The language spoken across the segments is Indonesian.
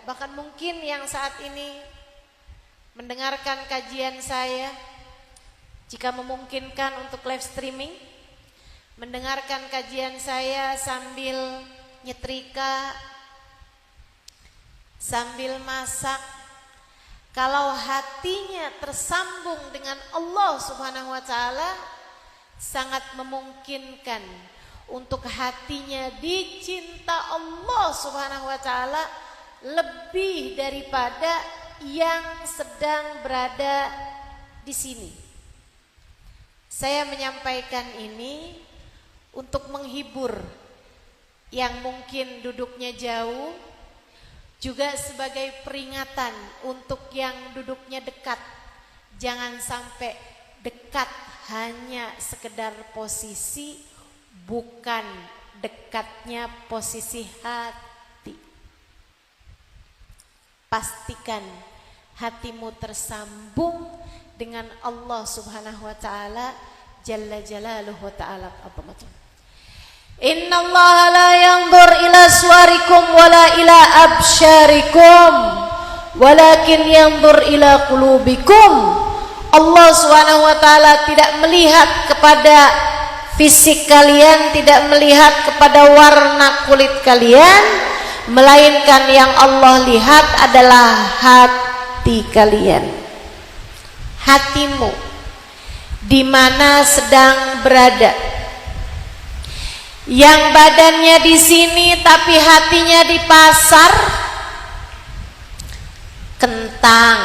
Bahkan mungkin yang saat ini mendengarkan kajian saya, jika memungkinkan untuk live streaming, mendengarkan kajian saya sambil nyetrika, sambil masak, kalau hatinya tersambung dengan Allah Subhanahu wa Ta'ala, sangat memungkinkan untuk hatinya dicinta Allah Subhanahu wa Ta'ala lebih daripada yang sedang berada di sini. Saya menyampaikan ini untuk menghibur yang mungkin duduknya jauh, juga sebagai peringatan untuk yang duduknya dekat. Jangan sampai dekat hanya sekedar posisi, bukan dekatnya posisi hati. Pastikan hatimu tersambung dengan Allah Subhanahu wa Ta'ala Jalla Jalaluhu Ta'ala. Inna Allah la yanzur ila suwarikum wala ila absyarikum walakin yanzur ila qulubikum. Allah Subhanahu wa Ta'ala tidak melihat kepada fisik kalian, tidak melihat kepada warna kulit kalian, melainkan yang Allah lihat adalah hati kalian. Hatimu di mana sedang berada. Yang badannya di sini tapi hatinya di pasar, kentang,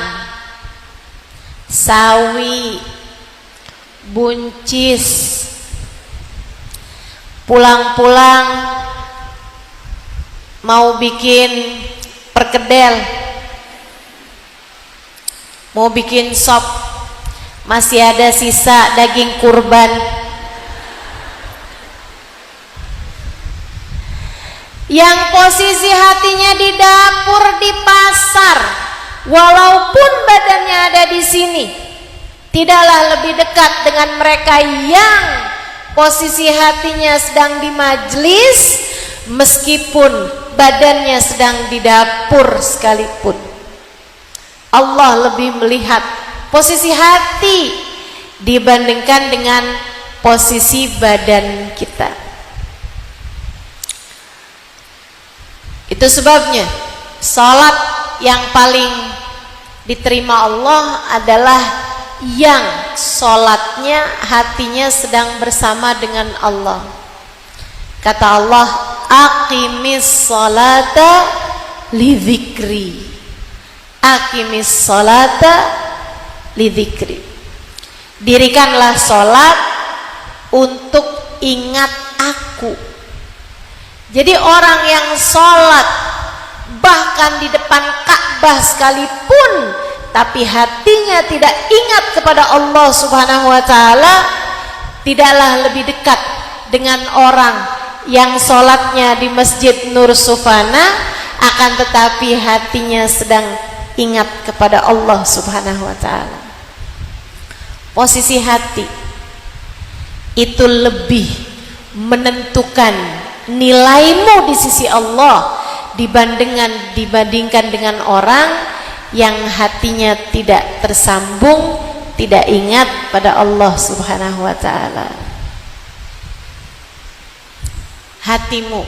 sawi, buncis, pulang-pulang mau bikin perkedel, mau bikin sop, masih ada sisa daging kurban. Yang posisi hatinya di dapur, di pasar, walaupun badannya ada di sini, tidaklah lebih dekat dengan mereka yang posisi hatinya sedang di majelis, meskipun badannya sedang di dapur sekalipun. Allah lebih melihat posisi hati dibandingkan dengan posisi badan kita. Itu sebabnya salat yang paling diterima Allah adalah yang salatnya hatinya sedang bersama dengan Allah. Kata Allah, aqimis salata li dzikri. Aqimis salata li dzikri. Dirikanlah salat untuk ingat aku. Jadi orang yang sholat bahkan di depan Ka'bah sekalipun, tapi hatinya tidak ingat kepada Allah Subhanahu wa Ta'ala, tidaklah lebih dekat dengan orang yang sholatnya di Masjid Nur Sufana, akan tetapi hatinya sedang ingat kepada Allah Subhanahu wa Ta'ala. Posisi hati itu lebih menentukan nilaimu di sisi Allah dibandingkan dengan orang yang hatinya tidak tersambung, tidak ingat pada Allah Subhanahu wa Ta'ala. Hatimu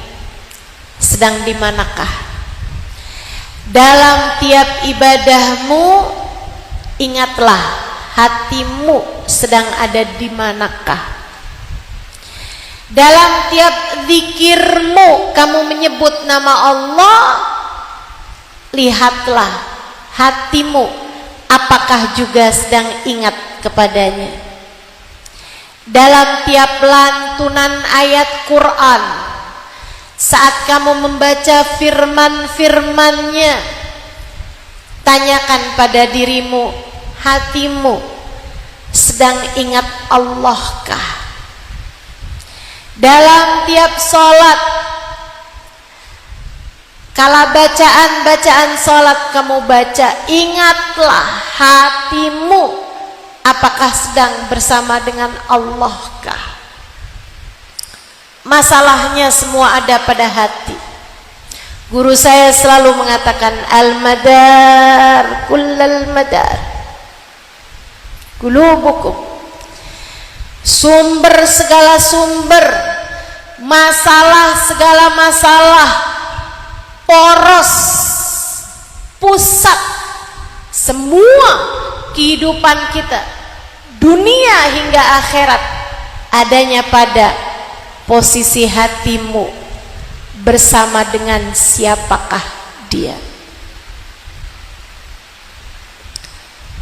sedang di manakah? Dalam tiap ibadahmu, ingatlah hatimu sedang ada di manakah. Dalam tiap zikirmu kamu menyebut nama Allah, lihatlah hatimu apakah juga sedang ingat kepadanya. Dalam tiap lantunan ayat Quran, saat kamu membaca firman-firmannya, tanyakan pada dirimu, hatimu sedang ingat Allah-kah? Dalam tiap sholat, kala bacaan sholat kamu baca, ingatlah hatimu apakah sedang bersama dengan Allah-kah? Masalahnya semua ada pada hati. Guru saya selalu mengatakan al-madar kullal madar qulubukum. Sumber segala sumber, masalah segala masalah, poros, pusat semua kehidupan kita, dunia hingga akhirat, adanya pada posisi hatimu bersama dengan siapakah dia.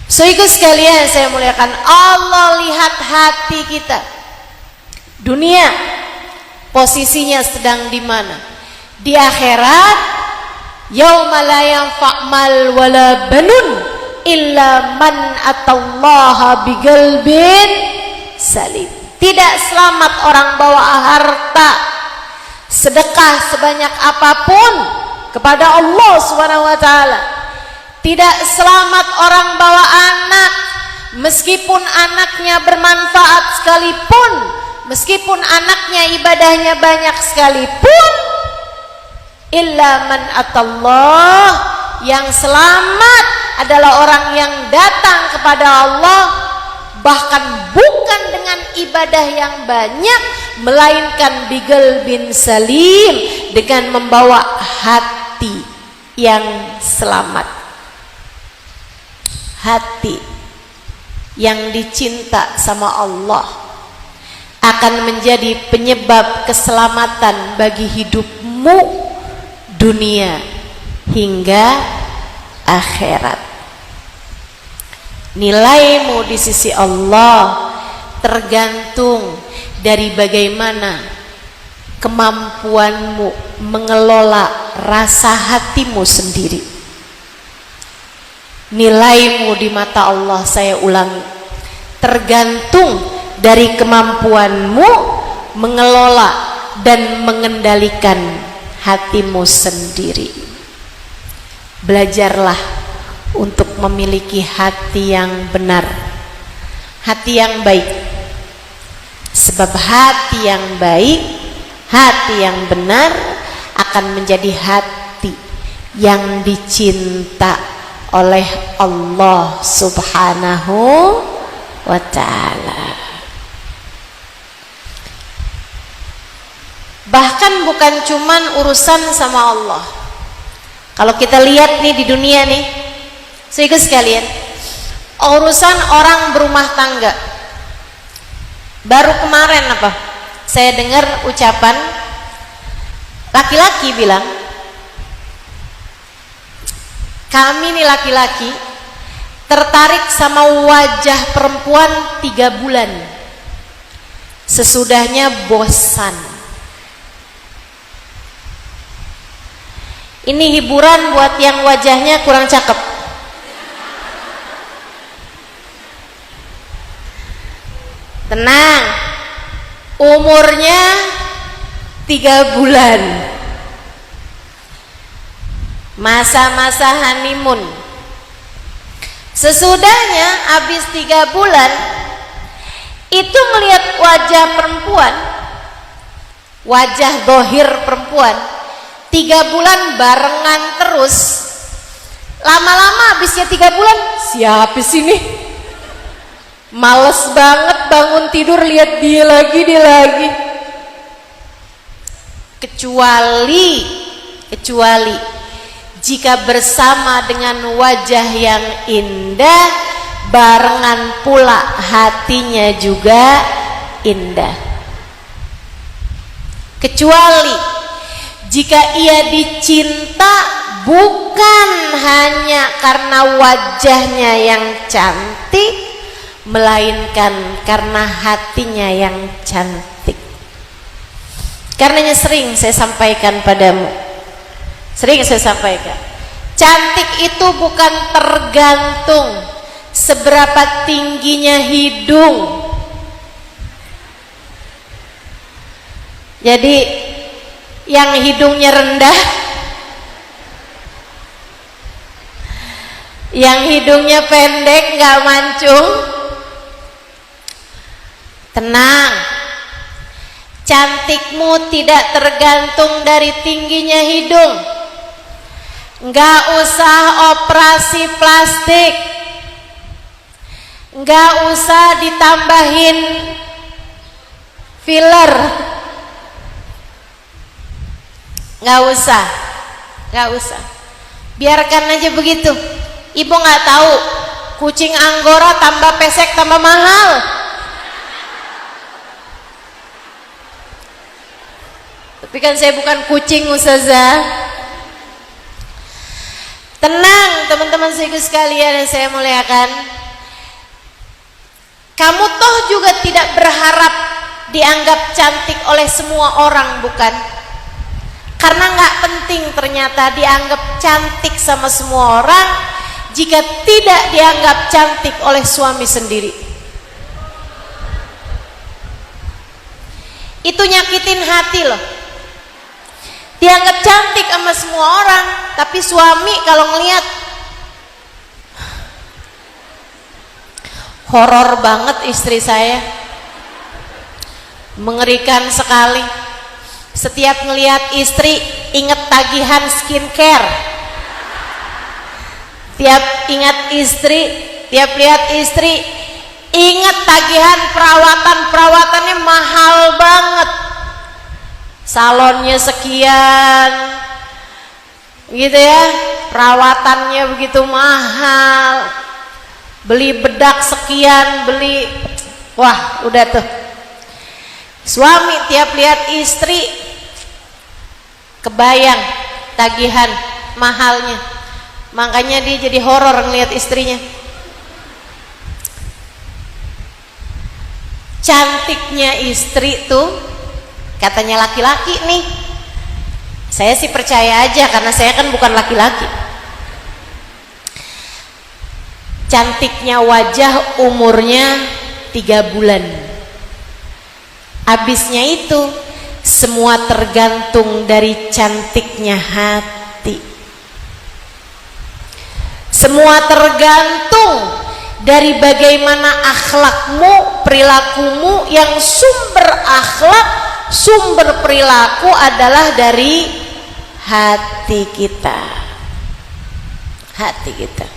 Saudara sekalian saya muliakan, Allah lihat hati kita. Dunia posisinya sedang di mana? Di akhirat, yauma la yanfa' mal wala banun illa man atallaha biqalbin salim. Tidak selamat orang bawa harta, sedekah sebanyak apapun kepada Allah Subhanahu wa taala. Tidak selamat orang bawa anak, meskipun anaknya bermanfaat sekalipun, meskipun anaknya ibadahnya banyak sekalipun, illa man atallah, yang selamat adalah orang yang datang kepada Allah, bahkan bukan dengan ibadah yang banyak, melainkan biqalbin salim, dengan membawa hati yang selamat, hati yang dicinta sama Allah, akan menjadi penyebab keselamatan bagi hidupmu dunia hingga akhirat. Nilaimu di sisi Allah tergantung dari bagaimana kemampuanmu mengelola rasa hatimu sendiri. Nilaimu di mata Allah, saya ulangi, tergantung dari kemampuanmu mengelola dan mengendalikan hatimu sendiri. Belajarlah untuk memiliki hati yang benar, hati yang baik. Sebab hati yang baik, hati yang benar akan menjadi hati yang dicinta oleh Allah Subhanahu wa ta'ala. Bahkan bukan cuman urusan sama Allah. Kalau kita lihat nih di dunia nih, saudara sekalian, urusan orang berumah tangga. Baru kemarin apa? Saya dengar ucapan laki-laki bilang, kami nih laki-laki tertarik sama wajah perempuan 3 bulan, sesudahnya bosan. Ini hiburan buat yang wajahnya kurang cakep. Tenang, umurnya 3 bulan, masa-masa honeymoon. Sesudahnya habis 3 bulan itu melihat wajah perempuan, wajah dohir perempuan, 3 bulan barengan terus, lama-lama habisnya 3 bulan, siapa sih nih? Males banget bangun tidur lihat dia lagi. Kecuali jika bersama dengan wajah yang indah, barengan pula hatinya juga indah. Kecuali jika ia dicinta bukan hanya karena wajahnya yang cantik, melainkan karena hatinya yang cantik. Karenanya sering saya sampaikan padamu, cantik itu bukan tergantung seberapa tingginya hidung. Jadi yang hidungnya rendah, yang hidungnya pendek nggak mancung, tenang, cantikmu tidak tergantung dari tingginya hidung, nggak usah operasi plastik, nggak usah ditambahin filler, nggak usah, biarkan aja begitu. Ibu nggak tahu kucing Anggora tambah pesek tambah mahal. Tapi kan saya bukan kucing, Ustazah. Tenang teman-teman sekalian yang saya muliakan, kamu toh juga tidak berharap dianggap cantik oleh semua orang, bukan? Karena nggak penting ternyata dianggap cantik sama semua orang jika tidak dianggap cantik oleh suami sendiri. Itu nyakitin hati loh. Dianggap cantik sama semua orang, tapi suami kalau ngelihat horor banget istri saya, mengerikan sekali. Setiap ngelihat istri inget tagihan skincare, tiap lihat istri inget tagihan perawatannya mahal banget, salonnya sekian gitu ya, perawatannya begitu mahal, beli bedak sekian, wah udah tuh. Suami tiap lihat istri kebayang tagihan mahalnya, makanya dia jadi horor ngelihat istrinya. Cantiknya istri tuh katanya laki-laki nih, saya sih percaya aja karena saya kan bukan laki-laki. Cantiknya wajah umurnya 3 bulan. Habisnya itu semua tergantung dari cantiknya hati. Semua tergantung dari bagaimana akhlakmu, perilakumu, yang sumber akhlak, sumber perilaku adalah dari hati kita. Hati kita.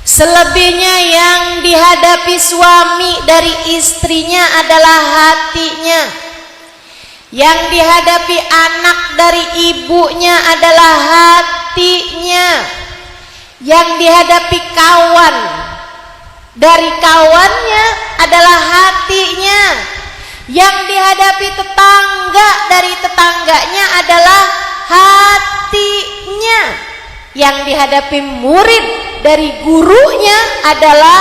Selebihnya yang dihadapi suami dari istrinya adalah hatinya. Yang dihadapi anak dari ibunya adalah hatinya. Yang dihadapi kawan dari kawannya adalah hatinya. Yang dihadapi tetangga dari tetangganya adalah hatinya. Yang dihadapi murid dari gurunya adalah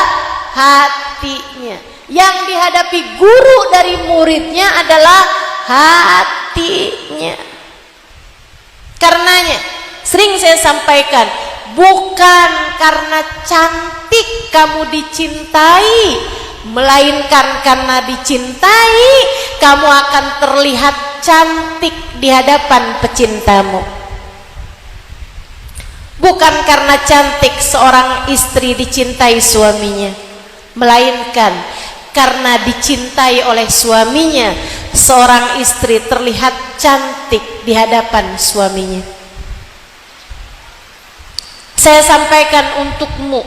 hatinya. Yang dihadapi guru dari muridnya adalah hatinya. Karenanya sering saya sampaikan, bukan karena cantik kamu dicintai, melainkan karena dicintai kamu akan terlihat cantik di hadapan pecintamu. Bukan karena cantik seorang istri dicintai suaminya, melainkan karena dicintai oleh suaminya seorang istri terlihat cantik di hadapan suaminya. Saya sampaikan untukmu,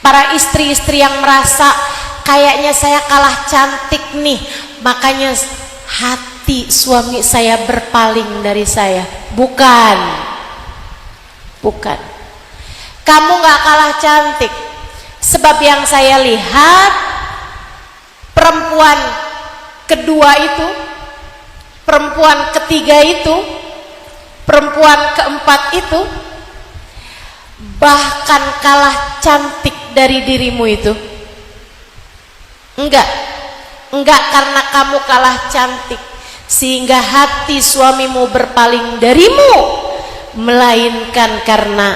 para istri-istri yang merasa kayaknya saya kalah cantik nih, makanya hati suami saya berpaling dari saya. Bukan. Kamu gak kalah cantik. Sebab yang saya lihat, perempuan kedua itu, perempuan ketiga itu, perempuan keempat itu bahkan kalah cantik dari dirimu itu. Enggak karena kamu kalah cantik sehingga hati suamimu berpaling darimu, melainkan karena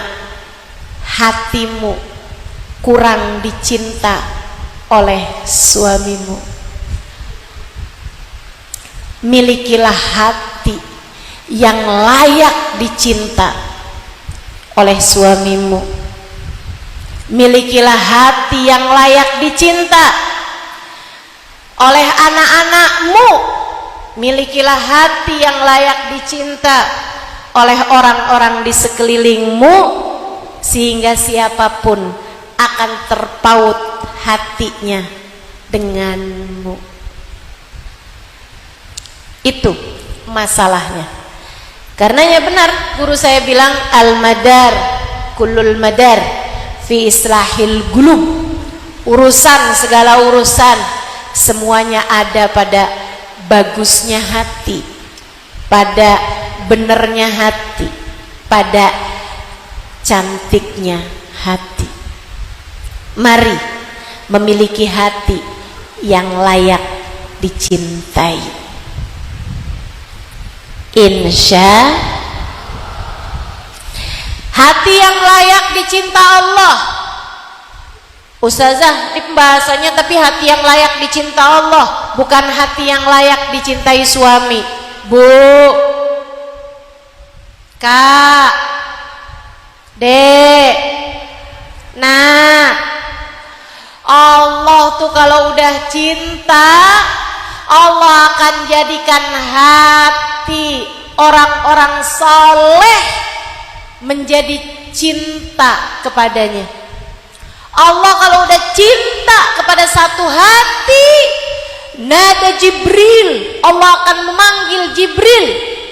hatimu kurang dicinta oleh suamimu. Milikilah hati yang layak dicinta oleh suamimu. Milikilah hati yang layak dicinta oleh anak-anakmu. Milikilah hati yang layak dicinta oleh orang-orang di sekelilingmu, sehingga siapapun akan terpaut hatinya denganmu. Itu masalahnya. Karenanya benar guru saya bilang al-madar kullul madar fi islahil qulub. Urusan, segala urusan semuanya ada pada bagusnya hati, pada benernya hati, pada cantiknya hati. Mari memiliki hati yang layak dicintai. Insya hati yang layak dicinta Allah. Ustazah, ini pembahasannya tapi hati yang layak dicinta Allah, bukan hati yang layak dicintai suami. Bu, Kak, Dek, nah, Allah tuh kalau udah cinta, Allah akan jadikan hati orang-orang saleh menjadi cinta kepadanya. Allah kalau udah cinta kepada satu hati, nada Jibril, Allah akan memanggil Jibril,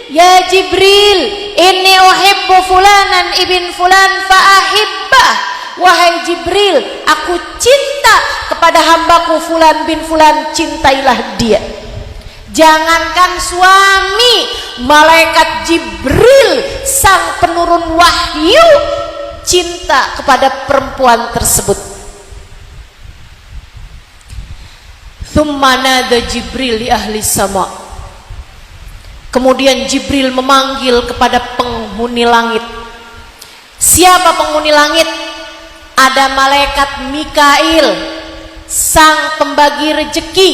ya Jibril, inni uhibbu fulanan ibn fulan fa'ahibbah. Wahai Jibril, aku cinta kepada hambaku fulan bin fulan, cintailah dia. Jangankan suami, malaikat Jibril sang penurun wahyu cinta kepada perempuan tersebut. Thumma nada Jibril li ahli sama. Kemudian Jibril memanggil kepada penghuni langit. Siapa penghuni langit? Ada malaikat Mikail, sang pembagi rejeki.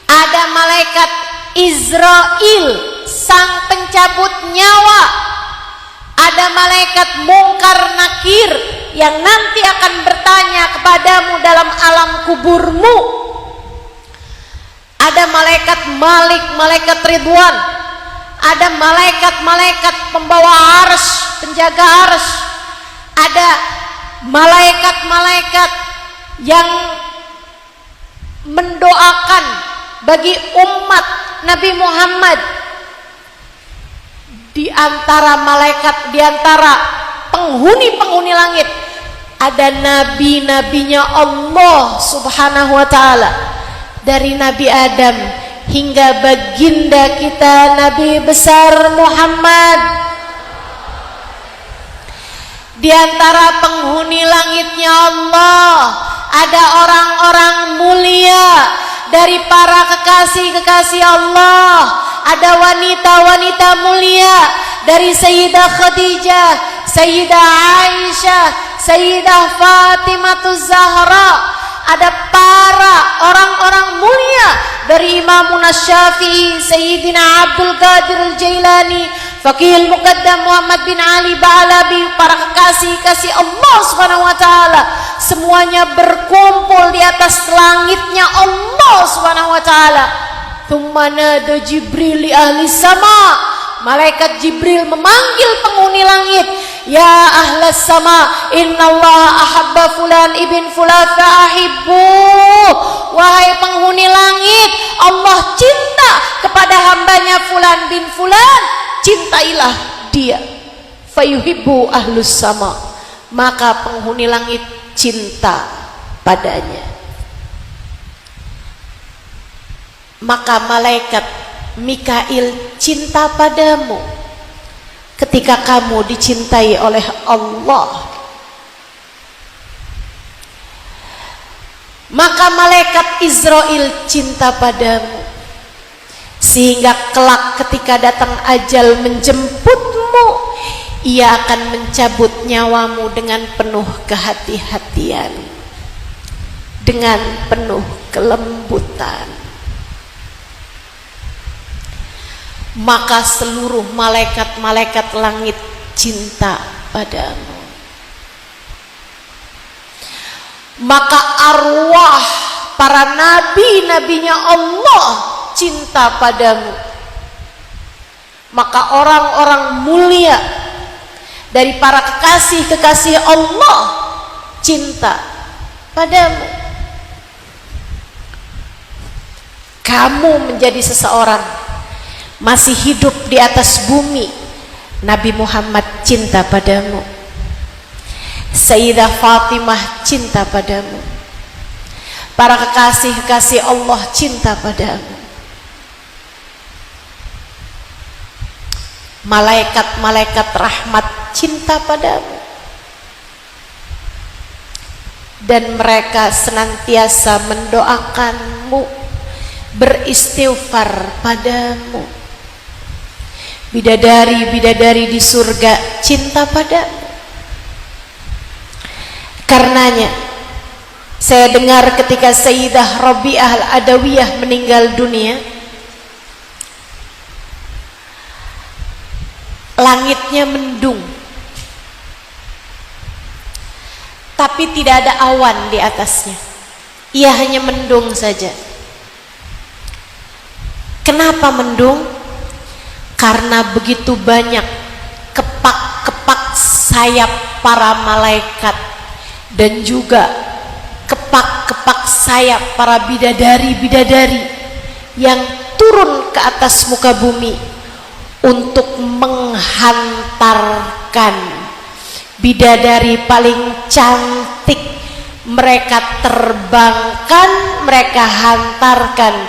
Ada malaikat Israel, sang pencabut nyawa. Ada malaikat Mungkar Nakir yang nanti akan bertanya kepadamu dalam alam kuburmu. Ada malaikat Malik, malaikat Ridwan. Ada malaikat-malaikat pembawa arsy, penjaga arsy. Ada malaikat-malaikat yang mendoakan bagi umat Nabi Muhammad. Di antara malaikat, di antara penghuni-penghuni langit, ada nabi-nabinya Allah Subhanahu wa ta'ala, dari Nabi Adam hingga baginda kita Nabi besar Muhammad. Di antara penghuni langitnya Allah ada orang-orang mulia dari para kekasih-kekasih Allah. Ada wanita-wanita mulia dari Sayyidah Khadijah, Sayyidah Aisyah, Sayyidah Fatimah Zahra. Ada para orang-orang mulia dari Imam Syafi'i, Sayyidina Abdul Qadir Al-Jailani, Faqihul Muqaddam Muhammad bin Ali Ba'alabi, para kekasih-kasih Allah Subhanahu wa ta'ala. Semuanya berkumpul di atas langitnya Allah Subhanahu wa ta'ala. Thumma nada Jibril li ahli sama. Malaikat Jibril memanggil penghuni langit, ya ahlas sama, innallaha ahabba fulan ibn fulan fa'ahibbu. Wahai penghuni langit, Allah cinta kepada hambanya fulan bin fulan, cintailah dia. Fayuhibbu ahlus sama, maka penghuni langit cinta padanya. Maka malaikat Mikail cinta padamu ketika kamu dicintai oleh Allah. Maka malaikat Israel cinta padamu, sehingga kelak ketika datang ajal menjemputmu, ia akan mencabut nyawamu dengan penuh kehati-hatian, dengan penuh kelembutan. Maka seluruh malaikat-malaikat langit cinta padamu. Maka arwah para nabi-nabinya Allah cinta padamu. maka orang-orang mulia dari para kekasih-kekasih Allah cinta padamu. Kamu menjadi seseorang masih hidup di atas bumi, Nabi Muhammad cinta padamu, Sayyidah Fatimah cinta padamu, para kekasih-kekasih Allah cinta padamu, malaikat-malaikat rahmat cinta padamu, dan mereka senantiasa mendoakanmu, beristighfar padamu. Bidadari-bidadari di surga cinta padamu. Karenanya saya dengar ketika Sayyidah Rabi'ah Al-Adawiyah meninggal dunia, langitnya mendung, tapi tidak ada awan di atasnya. Ia hanya mendung saja. Kenapa mendung? Karena begitu banyak kepak-kepak sayap para malaikat dan juga kepak-kepak sayap para bidadari-bidadari yang turun ke atas muka bumi untuk menghantarkan bidadari paling cantik. Mereka terbangkan, mereka hantarkan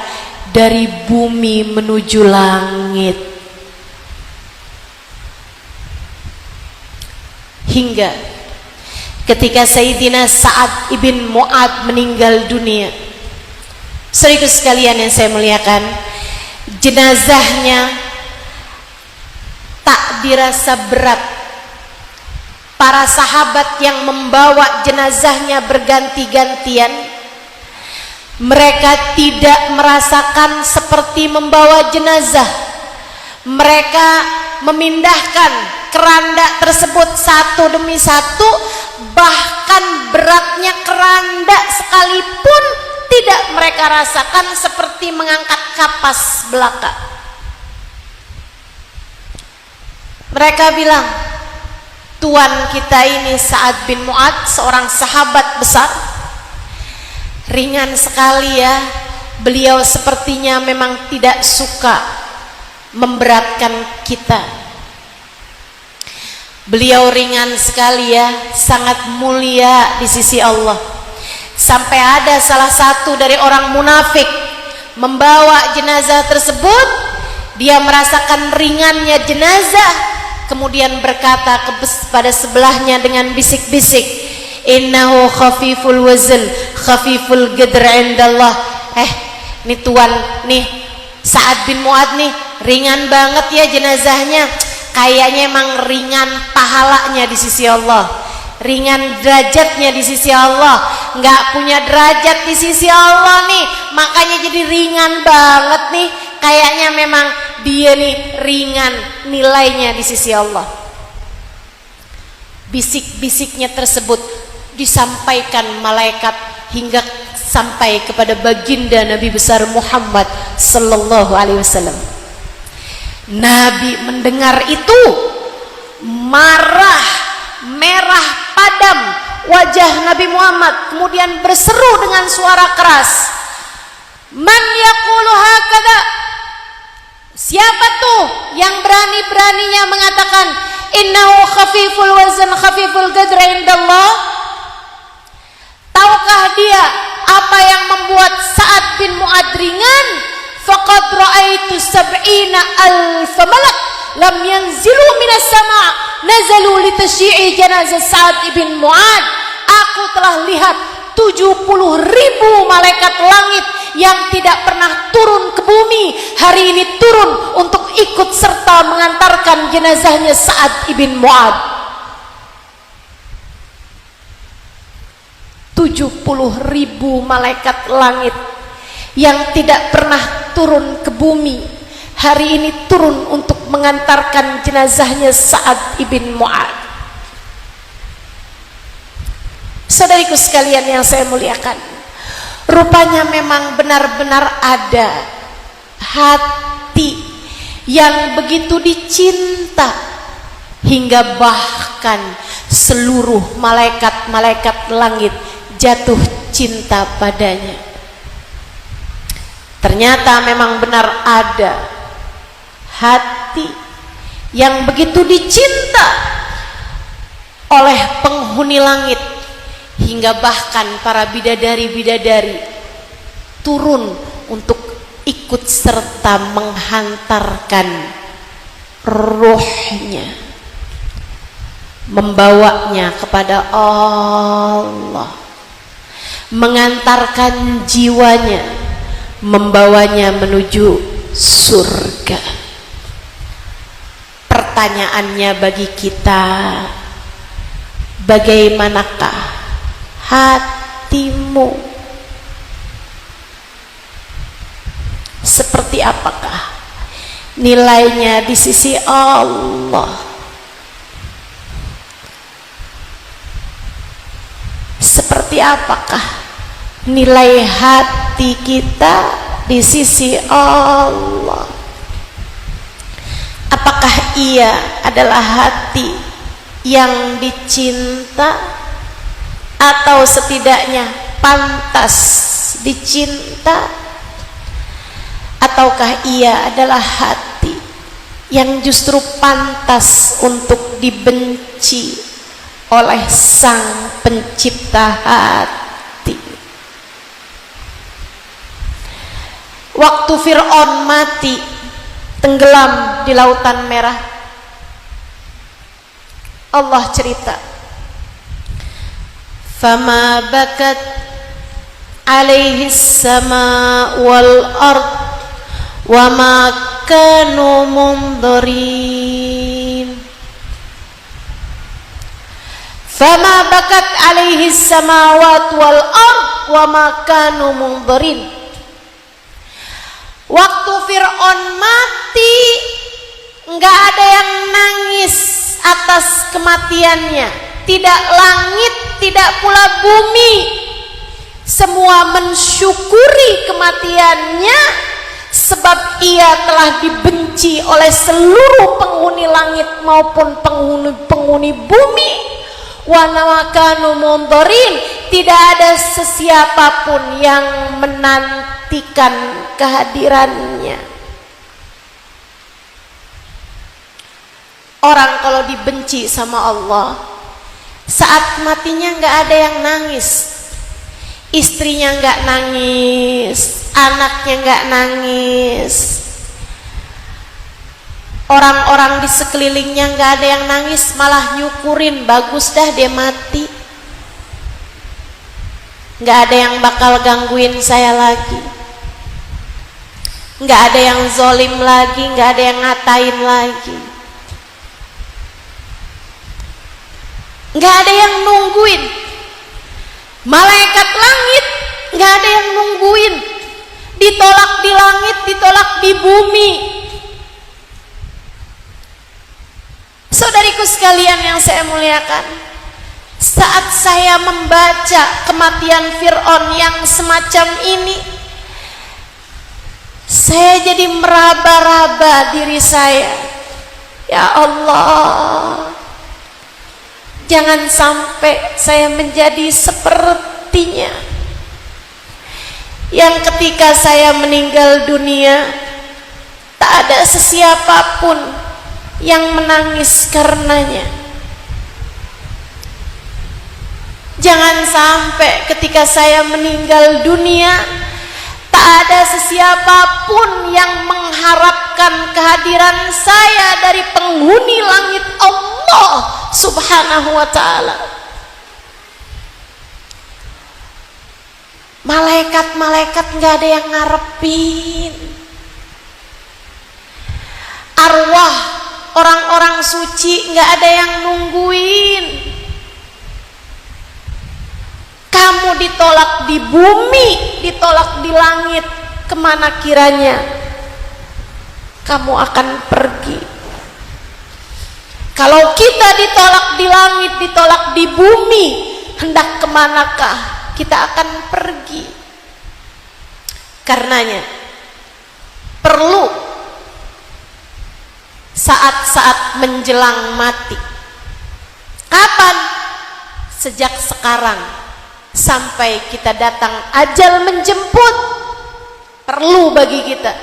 dari bumi menuju langit. Hingga ketika Sayyidina Sa'ad ibn Mu'ad meninggal dunia, saudaraku sekalian yang saya muliakan, jenazahnya tak dirasa berat. Para sahabat yang membawa jenazahnya berganti-gantian, mereka tidak merasakan seperti membawa jenazah. Mereka memindahkan keranda tersebut satu demi satu, bahkan beratnya keranda sekalipun tidak mereka rasakan seperti mengangkat kapas belaka. Mereka bilang, tuan kita ini Sa'ad bin Mu'ad, seorang sahabat besar, ringan sekali ya. Beliau sepertinya memang tidak suka memberatkan kita. Beliau ringan sekali ya, sangat mulia di sisi Allah. Sampai ada salah satu dari orang munafik membawa jenazah tersebut, dia merasakan ringannya jenazah, kemudian berkata kepada sebelahnya dengan bisik-bisik, innahu khafiful wazn khafiful qadr indallah. Nih tuan nih Sa'ad bin Mu'ad nih ringan banget ya jenazahnya, kayaknya emang ringan pahalanya di sisi Allah, ringan derajatnya di sisi Allah, nggak punya derajat di sisi Allah nih, makanya jadi ringan banget nih, kayaknya memang dia nih ringan nilainya di sisi Allah. Bisik-bisiknya tersebut disampaikan malaikat hingga sampai kepada baginda Nabi besar Muhammad sallallahu alaihi wasallam. Nabi mendengar itu marah, merah padam wajah Nabi Muhammad, kemudian berseru dengan suara keras, man yaqulu hakadha, siapa tuh yang berani-beraninya mengatakan innahu khafiful wazn khafiful qadr indallah? Tahukah dia apa yang membuat Sa'ad bin Mu'ad ringan? Faqad ra'aitu sab'ina alf malak lam yanzilu minas sama' nazalu litasyi'i janazah Sa'ad bin Mu'ad. Aku telah lihat 70.000 malaikat langit yang tidak pernah turun ke bumi, hari ini turun untuk ikut serta mengantarkan jenazahnya Sa'ad bin Mu'ad. 70.000 malaikat langit yang tidak pernah turun ke bumi, hari ini turun untuk mengantarkan jenazahnya Sa'ad ibn Mu'ad. Saudariku sekalian yang saya muliakan, rupanya memang benar-benar ada hati yang begitu dicinta hingga bahkan seluruh malaikat-malaikat langit jatuh cinta padanya. Ternyata memang benar ada hati yang begitu dicinta oleh penghuni langit hingga bahkan para bidadari-bidadari turun untuk ikut serta menghantarkan ruhnya, membawanya kepada Allah, mengantarkan jiwanya, membawanya menuju surga. Pertanyaannya bagi kita, bagaimanakah hatimu? Seperti apakah nilainya di sisi Allah? Seperti apakah nilai hati kita di sisi Allah? Apakah ia adalah hati yang dicinta atau setidaknya pantas dicinta? Ataukah ia adalah hati yang justru pantas untuk dibenci oleh Sang Pencipta hati? Waktu Fir'aun mati tenggelam di Lautan Merah, Allah cerita, fama bakat alaihi sama wal ard wa ma kanu mundarin. Fama bakat alaihi samawat wal ard wa ma kanu mundarin. Waktu Fir'aun mati, enggak ada yang nangis atas kematiannya, tidak langit, tidak pula bumi. Semua mensyukuri kematiannya, sebab ia telah dibenci oleh seluruh penghuni langit maupun penghuni bumi. Wa ma kanu mundarin, tidak ada sesiapapun yang menantikan kehadirannya. Orang kalau dibenci sama Allah, saat matinya nggak ada yang nangis, istrinya nggak nangis, anaknya nggak nangis, orang-orang di sekelilingnya nggak ada yang nangis, malah nyukurin, bagus dah dia mati, nggak ada yang bakal gangguin saya lagi, nggak ada yang zolim lagi, nggak ada yang ngatain lagi, nggak ada yang nungguin. Malaikat langit nggak ada yang nungguin, ditolak di langit, ditolak di bumi. Saudariku sekalian yang saya muliakan, saat saya membaca kematian Fir'aun yang semacam ini, saya jadi meraba-raba diri saya. Ya Allah, jangan sampai saya menjadi sepertinya, yang ketika saya meninggal dunia tak ada sesiapapun yang menangis karenanya. Jangan sampai ketika saya meninggal dunia tak ada sesiapapun yang mengharapkan kehadiran saya dari penghuni langit Allah Subhanahu wa ta'ala. Malaikat-malaikat nggak ada yang ngarepin, arwah orang-orang suci nggak ada yang nungguin. Kamu ditolak di bumi, ditolak di langit, kemana kiranya kamu akan pergi? Kalau kita ditolak di langit, ditolak di bumi, hendak kemanakah kita akan pergi? Karenanya perlu saat-saat menjelang mati. Kapan? Sejak sekarang sampai kita datang ajal menjemput. Perlu bagi kita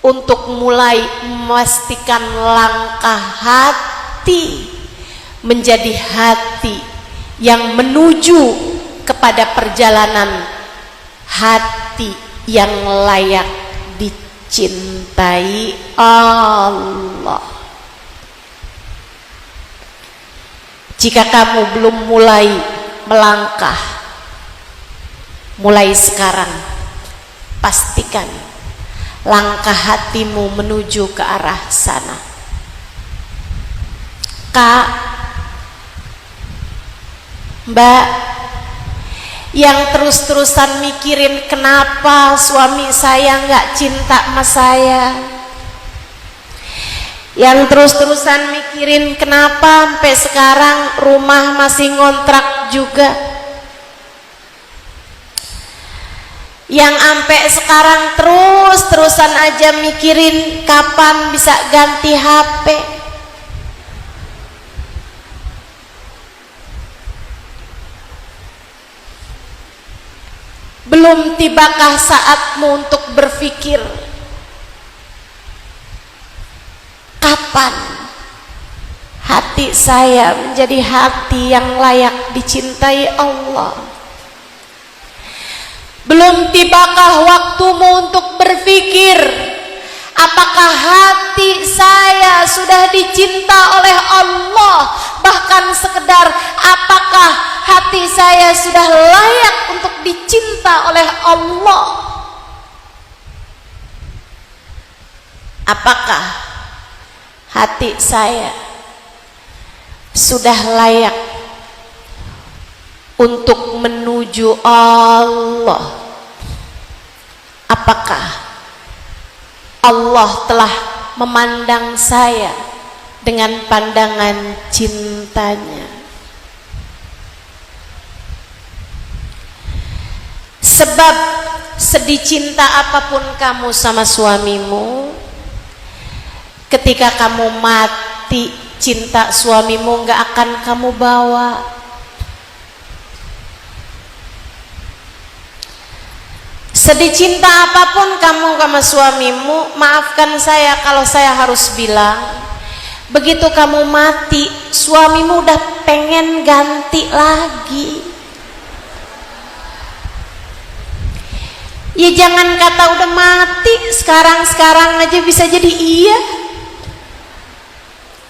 untuk mulai memastikan langkah hati menjadi hati yang menuju kepada perjalanan hati yang layak dicintai Allah. Jika kamu belum mulai melangkah, mulai sekarang pastikan langkah hatimu menuju ke arah sana. Kak, Mbak, yang terus-terusan mikirin kenapa suami saya nggak cinta sama saya, yang terus-terusan mikirin kenapa sampai sekarang rumah masih ngontrak juga, yang sampai sekarang terus-terusan aja mikirin kapan bisa ganti HP. Belum tibakah saatmu untuk berpikir kapan hati saya menjadi hati yang layak dicintai Allah? Belum tibakah waktumu untuk berpikir apakah hati saya sudah dicinta oleh Allah? Bahkan sekedar apakah hati saya sudah layak untuk dicinta oleh Allah? Apakah hati saya sudah layak untuk menuju Allah? Apakah Allah telah memandang saya dengan pandangan cintanya? Sebab sedih cinta apapun kamu sama suamimu, ketika kamu mati cinta suamimu gak akan kamu bawa. Sedih cinta apapun kamu sama suamimu, maafkan saya kalau saya harus bilang, begitu kamu mati suamimu udah pengen ganti lagi. Ya jangan kata udah mati, sekarang aja bisa jadi iya.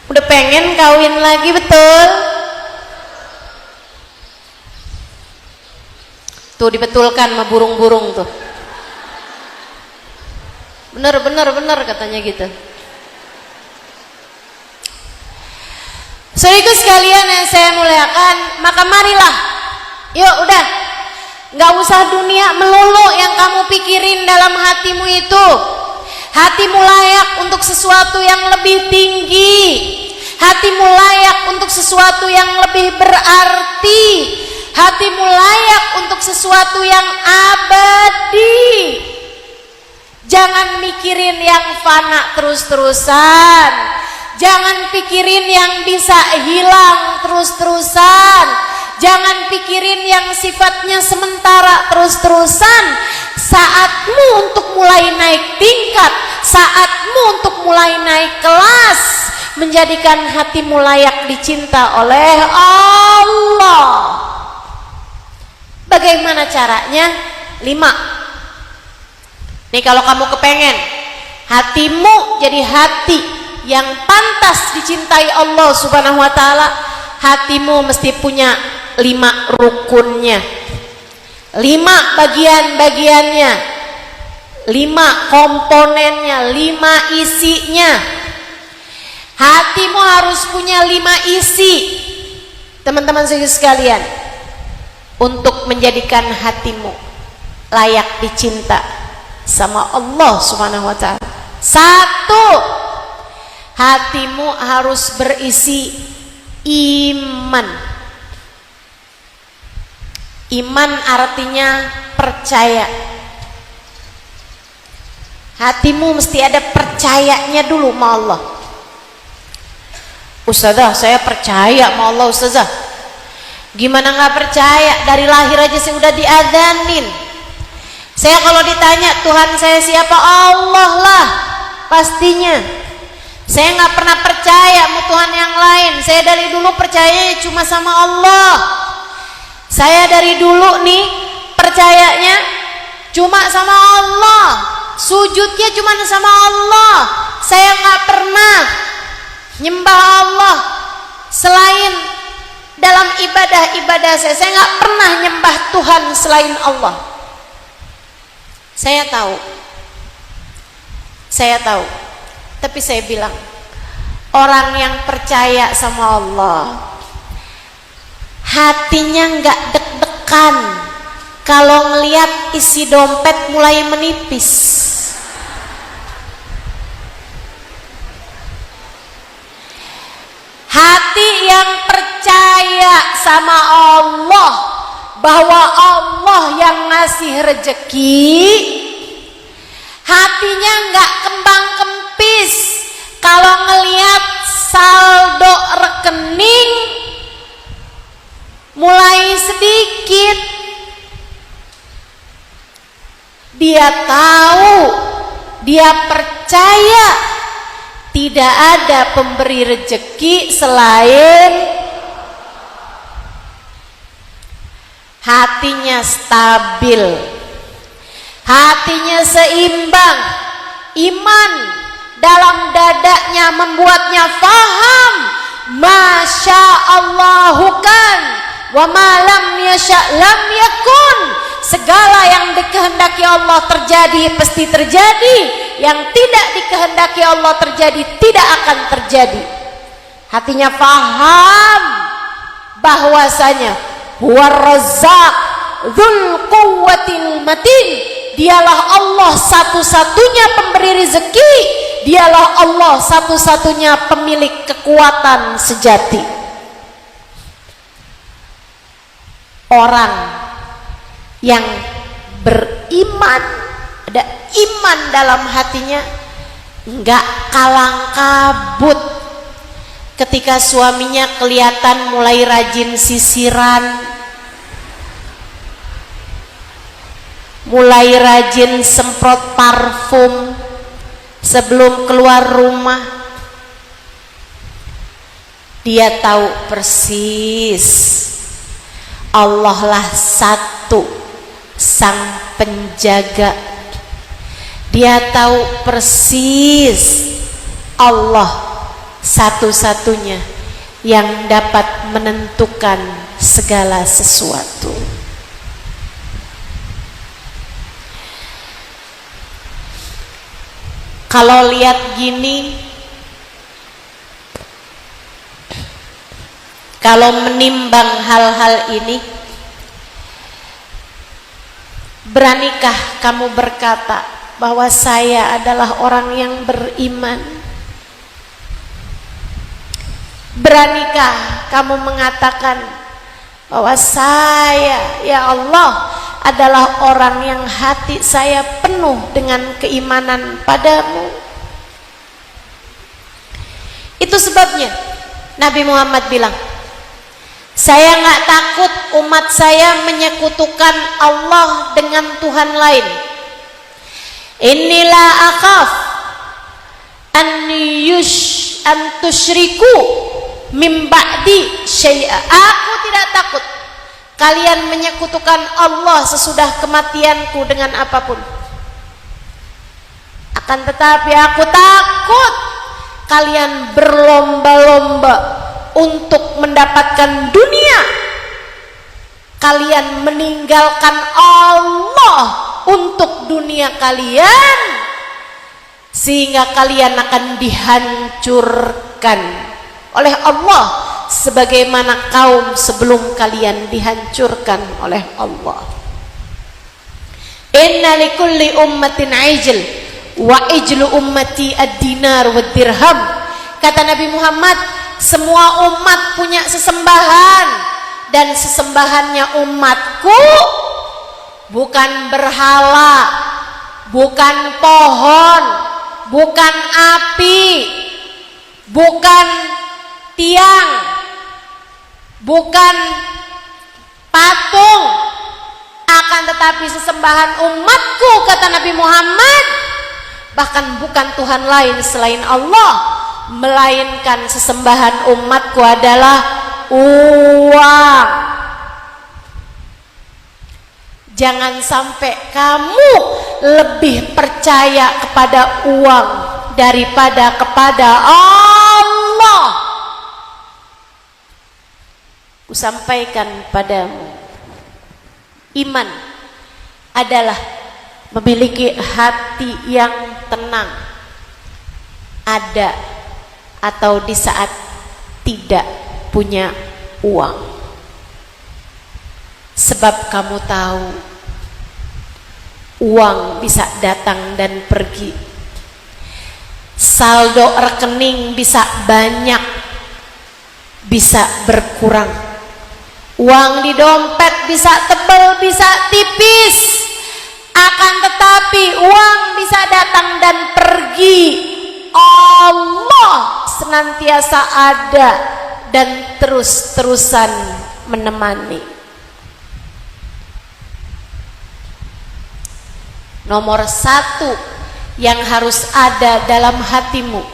Udah pengen kawin lagi, betul? Tuh dibetulkan sama burung-burung tuh. Bener katanya gitu. Saudaraku sekalian yang saya muliakan, maka marilah, yuk udah, gak usah dunia melulu yang kamu pikirin dalam hatimu itu. Hatimu layak untuk sesuatu yang lebih tinggi, hatimu layak untuk sesuatu yang lebih berarti, hatimu layak untuk sesuatu yang abadi. Jangan mikirin yang fana terus-terusan, jangan pikirin yang bisa hilang terus-terusan, jangan pikirin yang sifatnya sementara terus-terusan. Saatmu untuk mulai naik tingkat, saatmu untuk mulai naik kelas, menjadikan hatimu layak dicinta oleh Allah. Bagaimana caranya? 5. Nih kalau kamu kepengen hatimu jadi hati yang pantas dicintai Allah Subhanahu wa ta'ala, hatimu mesti punya 5 rukunnya, 5 bagian-bagiannya, 5 komponennya, 5 isinya. Hatimu harus punya 5 isi, teman-teman sekalian, untuk menjadikan hatimu layak dicinta sama Allah Subhanahu wa ta'ala. 1, hatimu harus berisi iman. Iman artinya percaya. Hatimu mesti ada percayanya dulu sama Allah. Ustazah, saya percaya sama Allah Ustazah. Gimana nggak percaya? Dari lahir aja saya udah diadzanin. Saya kalau ditanya Tuhan saya siapa, Allah lah pastinya. Saya nggak pernah percaya sama Tuhan yang lain. Saya dari dulu percayanya cuma sama Allah. Saya dari dulu nih percayanya cuma sama Allah. Sujudnya cuma sama Allah. Saya nggak pernah nyembah Allah selain dalam ibadah-ibadah saya. Saya nggak pernah nyembah Tuhan selain Allah. Saya tahu, tapi saya bilang orang yang percaya sama Allah hatinya nggak deg-degan kalau ngelihat isi dompet mulai menipis. Hati yang percaya sama Allah, bahwa Allah yang ngasih rezeki, hatinya nggak kembang kempis kalau ngelihat saldo rekening mulai sedikit. Dia tahu, dia percaya tidak ada pemberi rezeki selain. Hatinya stabil, hatinya seimbang, iman dalam dadanya membuatnya faham masya Allahu kan wa ma lam yasha lam yakun. Segala yang dikehendaki Allah terjadi pasti terjadi, yang tidak dikehendaki Allah terjadi tidak akan terjadi. Hatinya paham bahwasanya huwa razzaq dzul quwwatil matin, dialah Allah satu-satunya pemberi rezeki, dialah Allah satu-satunya pemilik kekuatan sejati. Orang yang beriman, ada iman dalam hatinya, enggak kalang kabut ketika suaminya kelihatan mulai rajin sisiran, mulai rajin semprot parfum sebelum keluar rumah. Dia tahu persis Allah lah satu sang penjaga. Dia tahu persis Allah satu-satunya yang dapat menentukan segala sesuatu. Kalau lihat gini, kalau menimbang hal-hal ini, beranikah kamu berkata bahwa saya adalah orang yang beriman? Beranikah kamu mengatakan bahwa saya, ya Allah, adalah orang yang hati saya penuh dengan keimanan padamu? Itu sebabnya Nabi Muhammad bilang, saya nggak takut umat saya menyekutukan Allah dengan Tuhan lain. Inilah akhaf an tusyriku mim ba'di syai'a. Aku tidak takut kalian menyekutukan Allah sesudah kematianku dengan apapun. Akan tetapi aku takut kalian berlomba-lomba untuk mendapatkan dunia. Kalian meninggalkan Allah untuk dunia kalian, sehingga kalian akan dihancurkan oleh Allah sebagaimana kaum sebelum kalian dihancurkan oleh Allah. Inna likulli ummatin ajl wa ijlu ummati ad-dinar wa dirham. Kata Nabi Muhammad, semua umat punya sesembahan, dan sesembahannya umatku bukan berhala, bukan pohon, bukan api, bukan tiang, bukan patung, akan tetapi sesembahan umatku, kata Nabi Muhammad, bahkan bukan Tuhan lain selain Allah, melainkan sesembahan umatku adalah uang. Jangan sampai kamu lebih percaya kepada uang daripada kepada Allah. Kusampaikan padamu, iman adalah memiliki hati yang tenang, ada atau di saat tidak punya uang. Sebab kamu tahu, uang bisa datang dan pergi, saldo rekening bisa banyak, bisa berkurang, uang di dompet bisa tebal, bisa tipis, akan tetapi uang bisa datang dan pergi. Allah senantiasa ada dan terus-terusan menemani. Nomor satu yang harus ada dalam hatimu,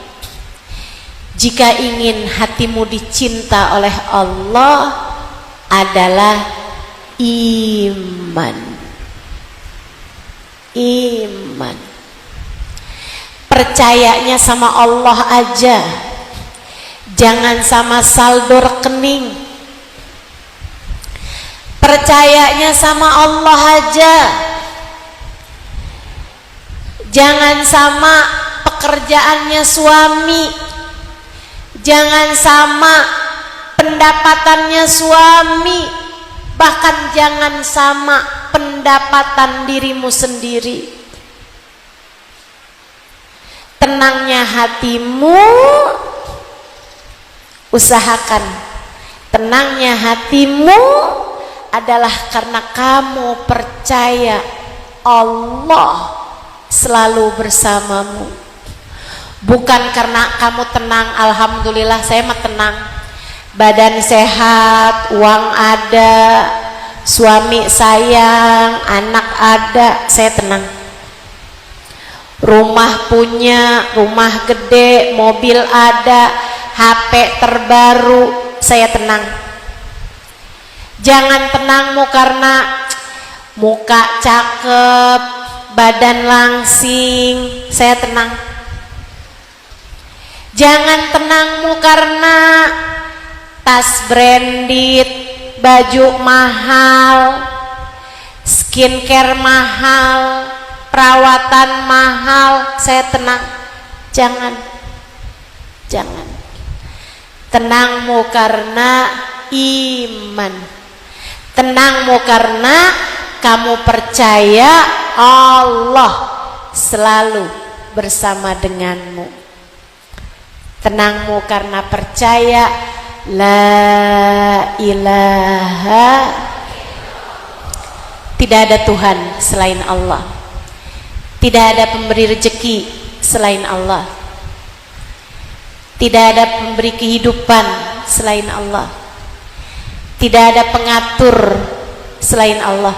jika ingin hatimu dicinta oleh Allah, adalah iman. Iman. Percayanya sama Allah aja, jangan sama saldo rekening. Percayanya sama Allah aja, jangan sama pekerjaannya suami, jangan sama pendapatannya suami, bahkan jangan sama pendapatan dirimu sendiri. Tenangnya hatimu, usahakan tenangnya hatimu adalah karena kamu percaya Allah selalu bersamamu, bukan karena kamu tenang. Alhamdulillah saya mah tenang, badan sehat, uang ada, suami sayang, anak ada, saya tenang. Rumah punya, rumah gede, mobil ada, HP terbaru, saya tenang. Jangan tenangmu karena muka cakep, badan langsing, saya tenang. Jangan tenangmu karena tas branded, baju mahal, skincare mahal, perawatan mahal, saya tenang. Jangan. Jangan. Tenangmu karena iman. Tenangmu karena kamu percaya Allah selalu bersama denganmu. Tenangmu karena percaya la ilaha, tidak ada Tuhan selain Allah, tidak ada pemberi rezeki selain Allah, tidak ada pemberi kehidupan selain Allah, tidak ada pengatur selain Allah,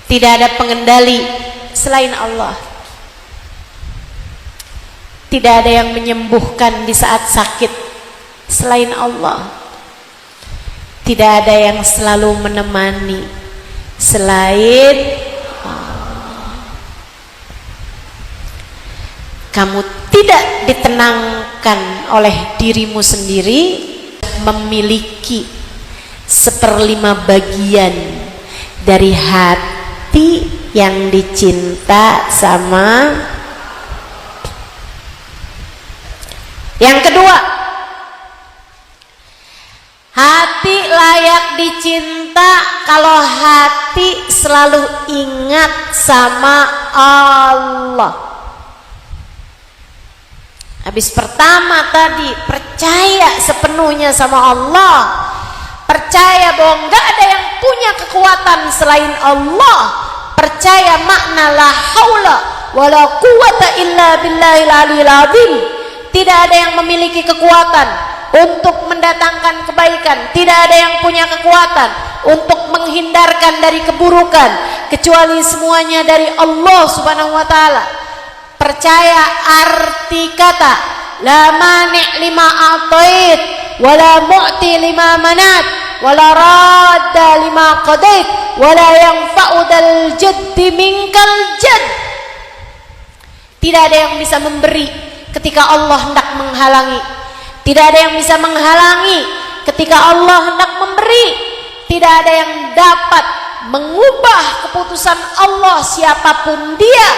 tidak ada pengendali selain Allah, tidak ada yang menyembuhkan di saat sakit selain Allah, tidak ada yang selalu menemani selain Allah. Kamu tidak ditenangkan oleh dirimu sendiri, memiliki 1/5 bagian dari hati yang dicinta sama. Yang kedua, hati layak dicinta kalau hati selalu ingat sama Allah. Habis pertama tadi, percaya sepenuhnya sama Allah, percaya bahwa nggak ada yang punya kekuatan selain Allah, percaya makna la haula wala quwata illa billahil aliyil azim. Tidak ada yang memiliki kekuatan, untuk mendatangkan kebaikan, tidak ada yang punya kekuatan untuk menghindarkan dari keburukan kecuali semuanya dari Allah Subhanahu wa taala. Percaya arti kata la mani' lima a'tait wala mu'ti lima manat wala radda lima qadait wala yanfa'u dal jaddi minkal jadd. Tidak ada yang bisa memberi ketika Allah hendak menghalangi. Tidak ada yang bisa menghalangi ketika Allah hendak memberi. Tidak ada yang dapat mengubah keputusan Allah siapapun dia.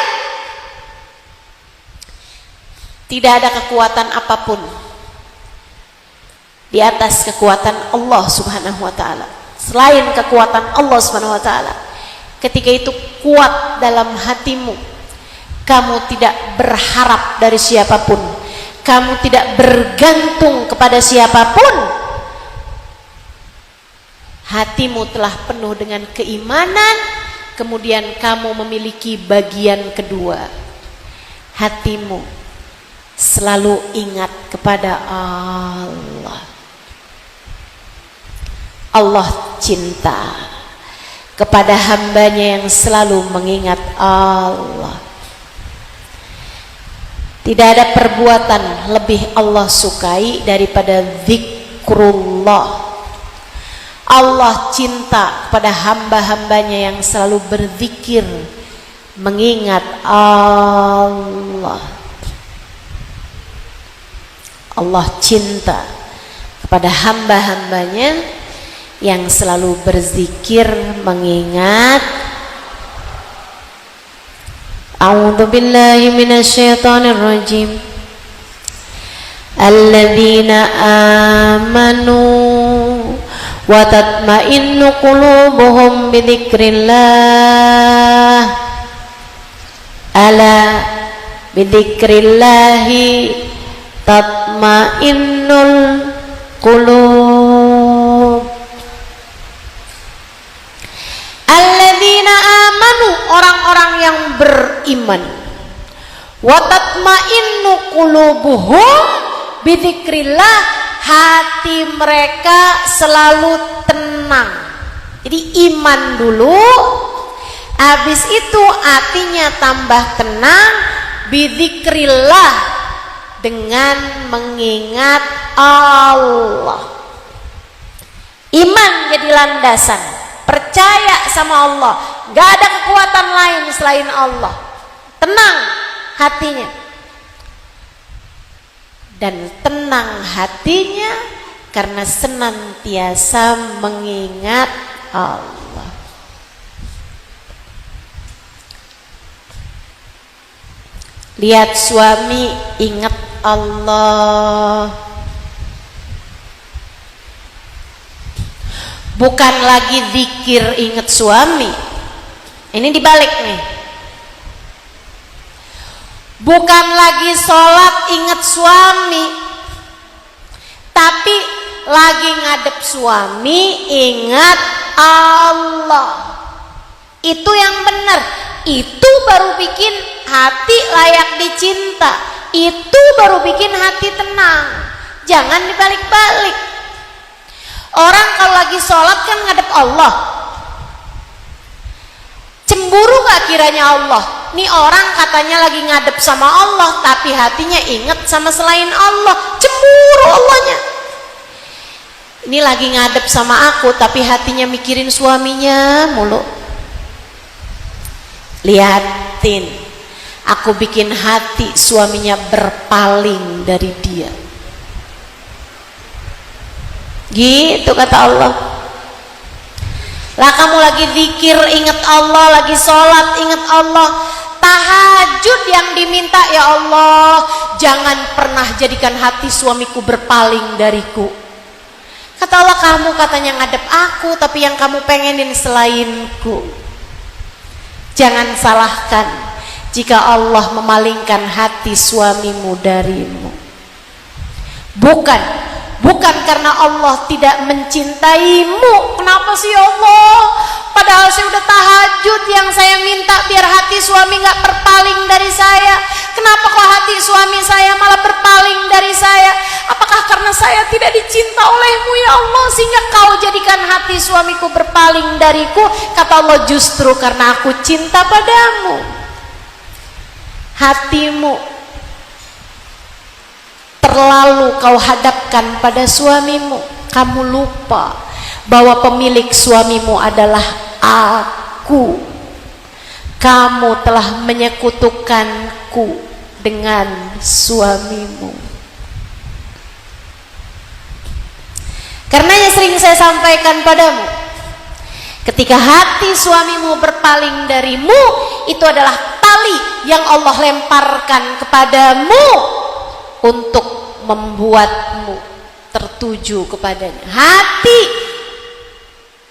Tidak ada kekuatan apapun di atas kekuatan Allah Subhanahu wa taala. Selain kekuatan Allah Subhanahu wa taala. Ketika itu kuat dalam hatimu, kamu tidak berharap dari siapapun, kamu tidak bergantung kepada siapapun. Hatimu telah penuh dengan keimanan, kemudian kamu memiliki bagian kedua. Hatimu selalu ingat kepada Allah. Allah cinta kepada hambanya yang selalu mengingat Allah. Tidak ada perbuatan lebih Allah sukai daripada zikrullah. Allah cinta kepada hamba-hambanya yang selalu berzikir, mengingat Allah. Allah cinta kepada hamba-hambanya yang selalu berzikir, mengingat. A'udzu billahi minasyaitonir rajim. Alladzina amanu wa tatma'innu qulubuhum bidzikrillah. Ala bidzikrillahi tatma'innul qulub. Alladzina amanu, orang-orang yang beriman. Wa tatma'innu qulubuhum bidzikrillah, hati mereka selalu tenang. Jadi iman dulu, habis itu hatinya tambah tenang bidzikrillah, dengan mengingat Allah. Iman jadi landasan, percaya sama Allah, gak ada kekuatan lain selain Allah. Tenang hatinya, dan tenang hatinya karena senantiasa mengingat Allah. Lihat suami ingat Allah, bukan lagi zikir ingat suami. Ini dibalik nih, bukan lagi sholat ingat suami, tapi lagi ngadep suami ingat Allah. Itu yang benar. Itu baru bikin hati layak dicinta. Itu baru bikin hati tenang. Jangan dibalik-balik. Orang kalau lagi sholat kan ngadep Allah. Cemburu gak kiranya Allah? Nih orang katanya lagi ngadep sama Allah, tapi hatinya inget sama selain Allah. Cemburu Allahnya. Ini lagi ngadep sama aku, tapi hatinya mikirin suaminya mulu. Liatin, aku bikin hati suaminya berpaling dari dia. Gitu kata Allah. Lah kamu lagi zikir ingat Allah, lagi sholat ingat Allah, tahajud yang diminta, ya Allah jangan pernah jadikan hati suamiku berpaling dariku. Kata Allah, kamu katanya ngadep aku, tapi yang kamu pengenin selainku. Jangan salahkan jika Allah memalingkan hati suamimu darimu. Bukan karena Allah tidak mencintaimu. Kenapa sih Allah? Padahal saya udah tahajud, yang saya minta biar hati suami gak berpaling dari saya. Kenapa kok hati suami saya malah berpaling dari saya? Apakah karena saya tidak dicinta olehmu ya Allah sehingga kau jadikan hati suamiku berpaling dariku? Kata Allah, justru karena aku cinta padamu. Hatimu terlalu kau hadapkan pada suamimu. Kamu lupa bahwa pemilik suamimu adalah aku. Kamu telah menyekutukanku dengan suamimu. Karenanya sering saya sampaikan padamu, ketika hati suamimu berpaling darimu, itu adalah tali yang Allah lemparkan kepadamu untuk membuatmu tertuju kepadanya. Hati,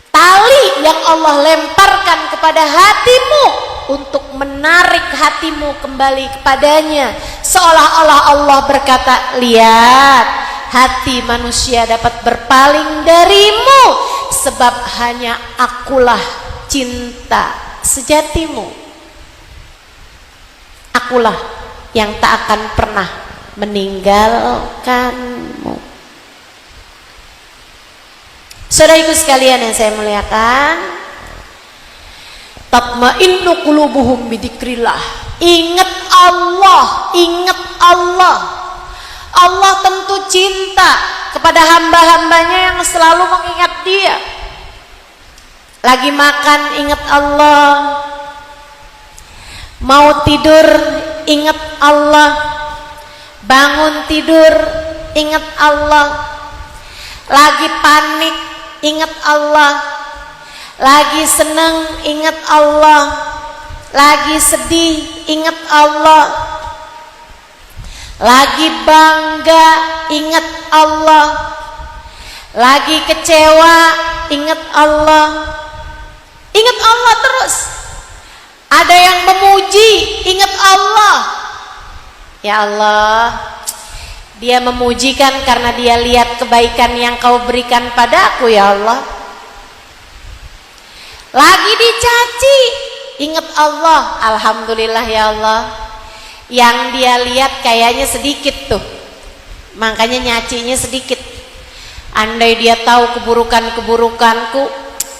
tali yang Allah lemparkan kepada hatimu untuk menarik hatimu kembali kepadanya, seolah-olah Allah berkata, lihat, hati manusia dapat berpaling darimu sebab hanya akulah cinta sejatimu. Akulah yang tak akan pernah meninggalkanmu. Saudariku sekalian yang saya muliakan, tatma'innu qulubuhum bidzikrillah. Ingat Allah, ingat Allah. Allah tentu cinta kepada hamba-hambanya yang selalu mengingat Dia. Lagi makan ingat Allah, mau tidur ingat Allah, bangun tidur ingat Allah, lagi panik ingat Allah, lagi seneng ingat Allah, lagi sedih ingat Allah, lagi bangga ingat Allah, lagi kecewa ingat Allah. Ingat Allah terus. Ada yang memuji, ingat Allah. Ya Allah, dia memujikan karena dia lihat kebaikan yang kau berikan padaku ya Allah. Lagi dicaci, ingat Allah. Alhamdulillah ya Allah, yang dia lihat kayaknya sedikit tuh, makanya nyacinya sedikit. Andai dia tahu keburukan-keburukanku,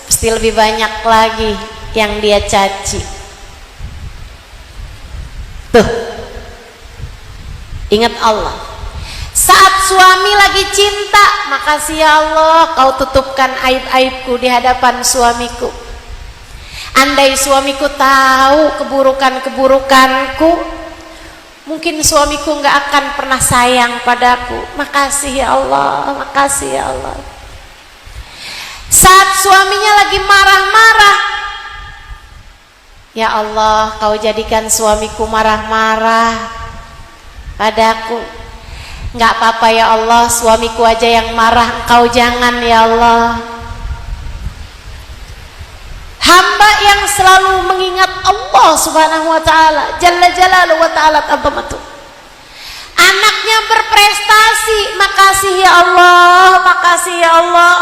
pasti lebih banyak lagi yang dia caci. Tuh, ingat Allah. Saat suami lagi cinta, makasih ya Allah, kau tutupkan aib-aibku di hadapan suamiku. Andai suamiku tahu keburukan-keburukanku, mungkin suamiku nggak akan pernah sayang padaku. Makasih ya Allah, makasih ya Allah. Saat suaminya lagi marah-marah, ya Allah, kau jadikan suamiku marah-marah padaku. Nggak apa-apa ya Allah, suamiku aja yang marah, engkau jangan ya Allah. Hamba yang selalu mengingat Allah subhanahu wa ta'ala, jalla jalaluhu wa ta'ala azamatuh. Anaknya berprestasi, makasih ya Allah, makasih ya Allah,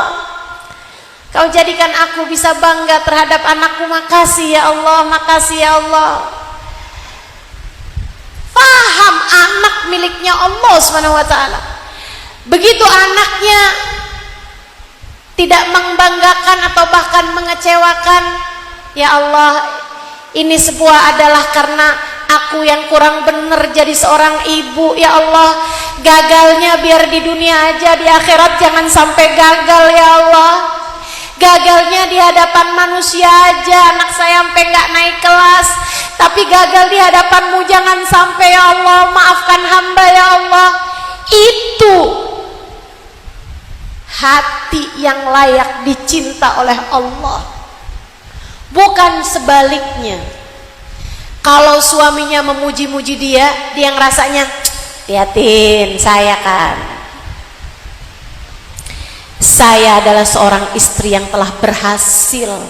kau jadikan aku bisa bangga terhadap anakku. Makasih ya Allah, makasih ya Allah. Faham anak miliknya Allah subhanahu wa ta'ala. Begitu anaknya tidak membanggakan atau bahkan mengecewakan, ya Allah, ini sebuah adalah karena aku yang kurang benar jadi seorang ibu. Ya Allah, gagalnya biar di dunia aja, di akhirat jangan sampai gagal ya Allah. Gagalnya di hadapan manusia aja, anak saya sampai nggak naik kelas, tapi gagal di hadapanmu jangan sampai ya Allah. Maafkan hamba ya Allah. Itu hati yang layak dicinta oleh Allah, bukan sebaliknya. Kalau suaminya memuji-muji dia, dia ngerasanya, liatin saya kan, saya adalah seorang istri yang telah berhasil.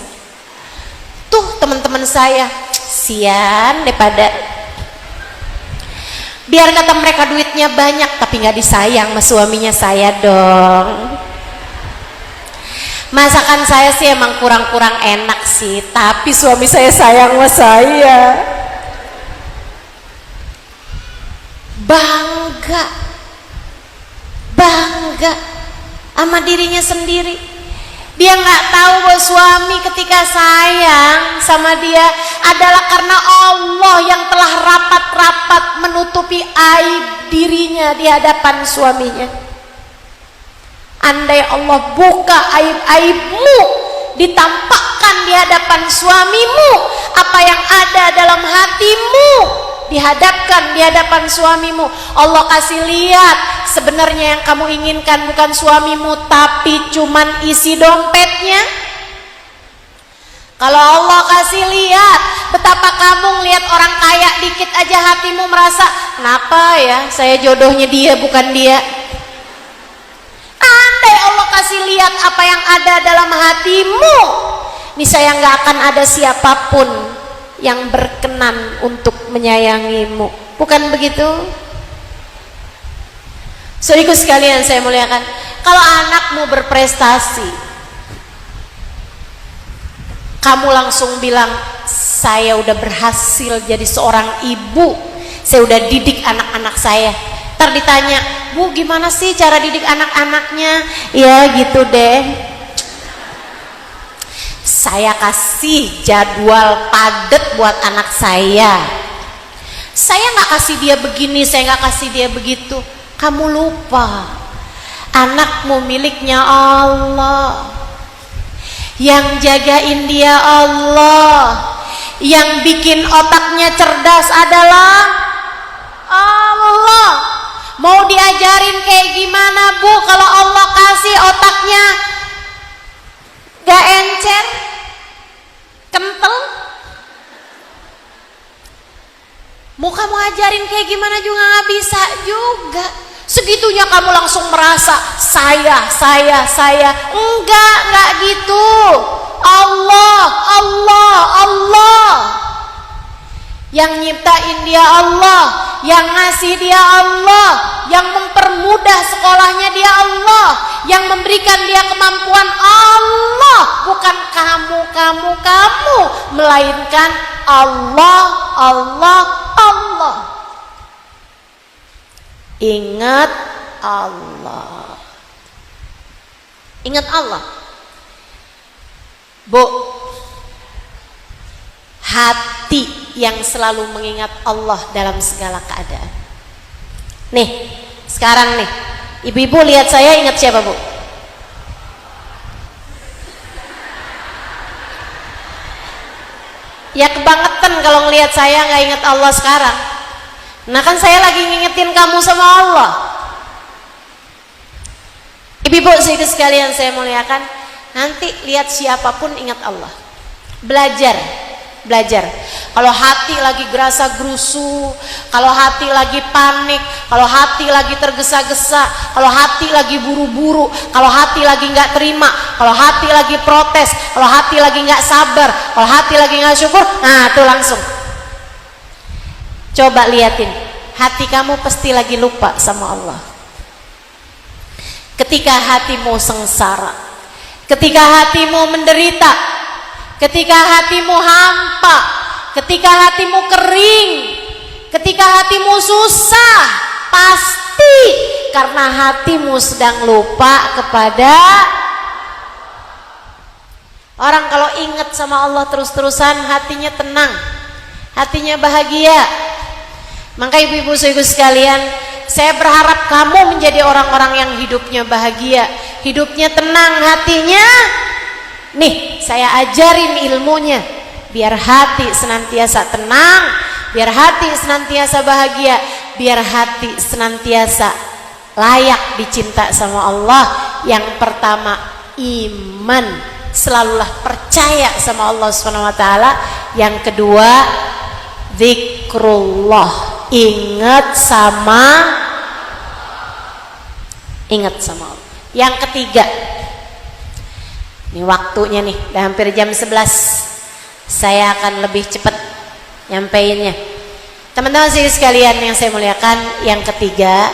Tuh teman-teman saya, sian daripada, biar kata mereka duitnya banyak tapi nggak disayang sama suaminya saya dong. Masakan saya sih emang kurang-kurang enak sih, tapi suami saya sayang sama saya. bangga sama dirinya sendiri. Dia nggak tahu bahwa suami ketika sayang sama dia adalah karena Allah yang telah rapat-rapat menutupi aib dirinya di hadapan suaminya. Andai Allah buka aib-aibmu, ditampakkan di hadapan suamimu, apa yang ada dalam hatimu dihadapkan di hadapan suamimu. Allah kasih lihat, sebenarnya yang kamu inginkan bukan suamimu, tapi cuman isi dompetnya. Kalau Allah kasih lihat betapa kamu ngelihat orang kaya dikit aja hatimu merasa, kenapa ya saya jodohnya dia bukan dia. Andai Allah kasih lihat apa yang ada dalam hatimu, niscaya nggak akan ada siapapun yang berkenan untuk menyayangimu. Bukan begitu? Saudaraku sekalian saya muliakan, kalau anakmu berprestasi, kamu langsung bilang, saya udah berhasil jadi seorang ibu, saya udah didik anak-anak saya. Ntar ditanya, Bu gimana sih cara didik anak-anaknya? Ya gitu deh, saya kasih jadwal padat buat anak saya nggak kasih dia begini, saya nggak kasih dia begitu. Kamu lupa anakmu miliknya Allah, yang jagain dia Allah, yang bikin otaknya cerdas adalah Allah. Mau diajarin kayak gimana Bu kalau Allah kasih otaknya gak encer, kental? Mau kamu ajarin kayak gimana juga gak bisa juga. Segitunya kamu langsung merasa saya. Enggak gitu. Allah yang nyiptain dia Allah, yang ngasih dia Allah, yang mempermudah sekolahnya dia Allah, yang memberikan dia kemampuan Allah, bukan kamu, melainkan Allah. Ingat Allah. Bu, hati yang selalu mengingat Allah dalam segala keadaan. Nih, sekarang nih, ibu-ibu lihat saya ingat siapa Bu? Ya kebangetan kalau ngelihat saya nggak ingat Allah sekarang. Nah kan saya lagi ngingetin kamu sama Allah. Ibu-ibu sekalian saya muliakan, nanti lihat siapapun ingat Allah. Belajar. Kalau hati lagi gerasa gerusu, kalau hati lagi panik, kalau hati lagi tergesa-gesa, kalau hati lagi buru-buru, kalau hati lagi nggak terima, kalau hati lagi protes, kalau hati lagi nggak sabar, kalau hati lagi nggak syukur, nah tuh langsung coba liatin, hati kamu pasti lagi lupa sama Allah. Ketika hatimu sengsara, ketika hatimu menderita, ketika hatimu hampa, ketika hatimu kering, ketika hatimu susah, pasti karena hatimu sedang lupa kepada orang. Kalau ingat sama Allah terus-terusan, hatinya tenang, hatinya bahagia. Maka ibu-ibu sekalian, saya berharap kamu menjadi orang-orang yang hidupnya bahagia, hidupnya tenang, hatinya nih saya ajarin ilmunya biar hati senantiasa tenang, biar hati senantiasa bahagia, biar hati senantiasa layak dicinta sama Allah. Yang pertama iman, selalulah percaya sama Allah SWT. Yang kedua zikrullah, ingat sama Allah. Yang ketiga, ini waktunya nih, udah hampir jam 11. Saya akan lebih cepat nyampeinnya. Teman-teman sekalian yang saya muliakan, yang ketiga,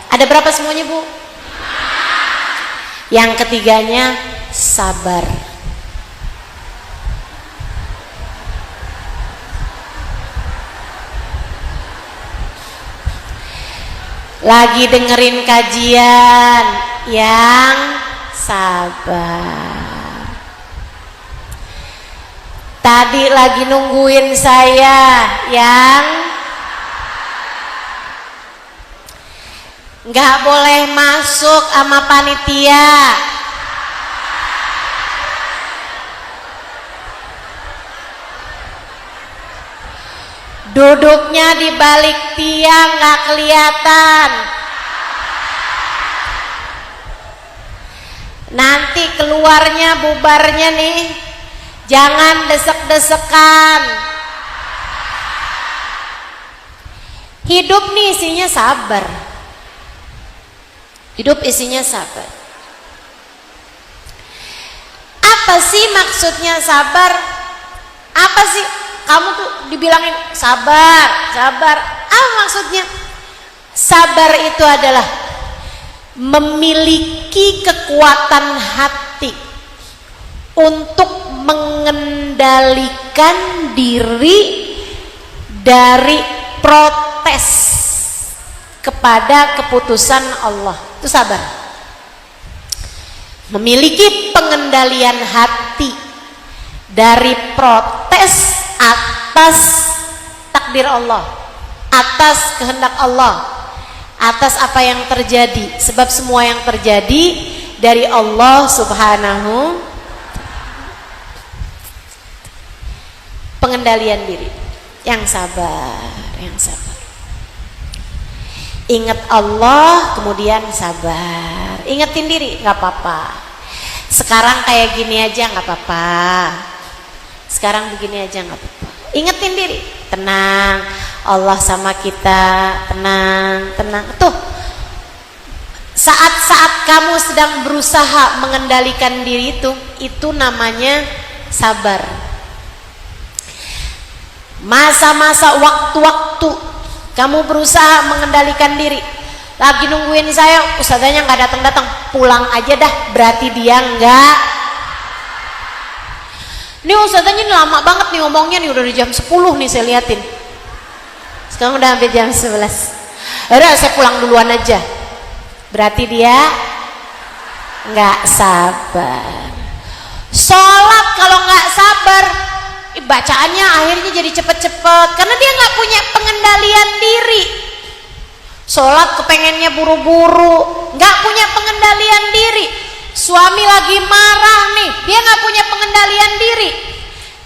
ada berapa semuanya Bu? Yang ketiganya sabar. lagi dengerin kajian yang sabar. Tadi lagi nungguin saya yang nggak boleh masuk sama panitia. Duduknya di balik tiang nggak kelihatan. Nanti keluarnya bubarnya nih, jangan desek-desekan. Hidup nih isinya sabar. Hidup isinya sabar. Apa sih maksudnya sabar? Apa sih? Kamu tuh dibilangin sabar, sabar. Apa maksudnya? Sabar itu adalah memiliki kekuatan hati untuk mengendalikan diri dari protes kepada keputusan Allah. Itu sabar. Memiliki pengendalian hati dari protes atas takdir Allah, atas kehendak Allah, atas apa yang terjadi. Sebab semua yang terjadi dari Allah Subhanahu. Pengendalian diri, yang sabar, yang sabar. Ingat Allah, kemudian sabar. Ingetin diri, nggak apa-apa. Sekarang kayak gini aja nggak apa-apa. Sekarang begini aja nggak apa-apa. Ingetin diri, tenang, Allah sama kita, tenang, tenang. Tuh, saat-saat kamu sedang berusaha mengendalikan diri itu namanya sabar. Masa-masa waktu-waktu kamu berusaha mengendalikan diri, lagi nungguin saya, ustazanya nggak datang-datang, pulang aja dah, berarti dia nggak. Ini ustazanya ini lama banget nih ngomongnya nih, udah di jam 10 nih saya liatin. Sekarang udah sampai jam 11. Udah saya pulang duluan aja. Berarti dia nggak sabar. Sholat kalau nggak sabar, bacaannya akhirnya jadi cepet-cepet karena dia nggak punya pengendalian diri. Sholat kepengennya buru-buru, nggak punya pengendalian diri. Suami lagi marah nih, dia nggak punya pengendalian diri.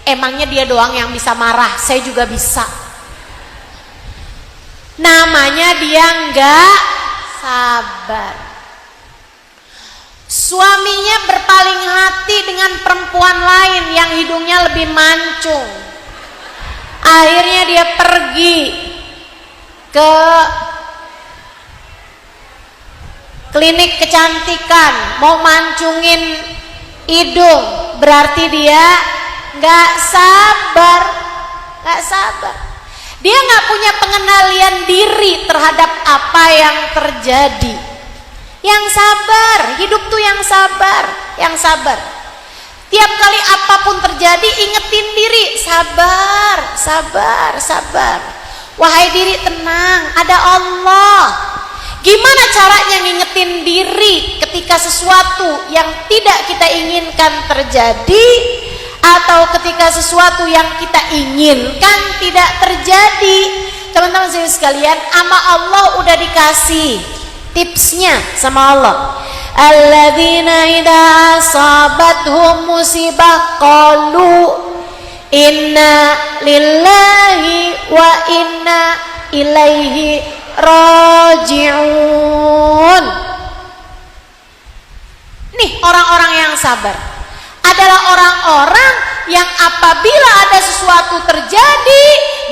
Emangnya dia doang yang bisa marah? Saya juga bisa. Namanya dia nggak sabar. Suaminya berpaling hati dengan perempuan lain yang hidungnya lebih mancung. Akhirnya dia pergi ke klinik kecantikan, mau mancungin hidung. Berarti dia nggak sabar, nggak sabar. Dia nggak punya pengendalian diri terhadap apa yang terjadi. Yang sabar, hidup tuh yang sabar, yang sabar. Tiap kali apapun terjadi, ingetin diri, sabar, sabar, sabar. Wahai diri, tenang, ada Allah. Gimana caranya ngingetin diri ketika sesuatu yang tidak kita inginkan terjadi, atau ketika sesuatu yang kita inginkan tidak terjadi? Teman-teman sekalian, sama Allah udah dikasih tipsnya sama Allah. Alladzina idza asabathum musibah qalu inna lillahi wa inna ilaihi raji'un. Nih orang-orang yang sabar adalah orang-orang yang apabila ada sesuatu terjadi,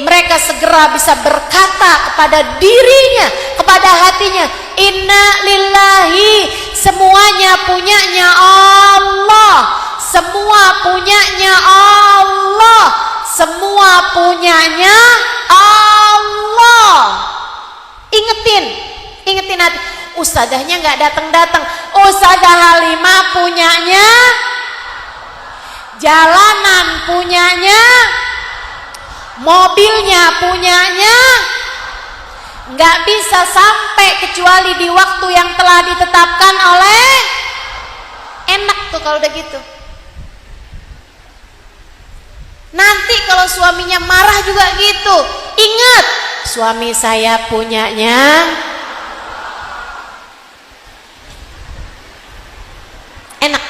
mereka segera bisa berkata kepada dirinya, kepada hatinya, inna lillahi, semuanya punyanya Allah, semua punyanya Allah, semua punyanya Allah. Ingetin hati. Ustazahnya nggak datang-datang. Ustazah Halimah punyanya, jalanan punyanya, mobilnya punyanya, nggak bisa sampai kecuali di waktu yang telah ditetapkan oleh. Enak tuh kalau udah gitu. Nanti kalau suaminya marah juga gitu, ingat suami saya punyanya. Enak.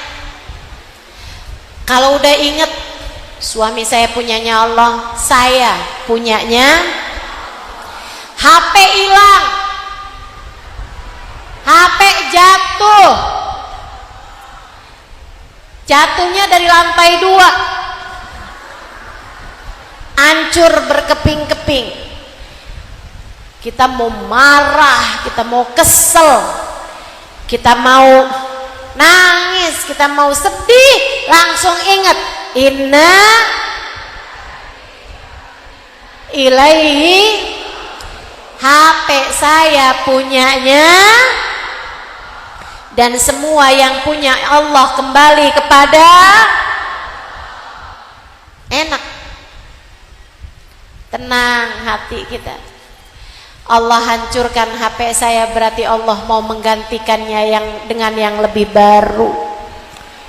Kalau udah ingat suami saya punyanya Allah, saya punyanya. HP hilang, HP jatuh, jatuhnya dari lantai 2, hancur berkeping-keping. Kita mau marah, kita mau kesel, kita mau nangis, kita mau sedih, langsung ingat inna ilaihi, HP saya punyanya, dan semua yang punya Allah kembali kepada. Enak, tenang hati kita. Allah hancurkan HP saya, berarti Allah mau menggantikannya yang dengan yang lebih baru.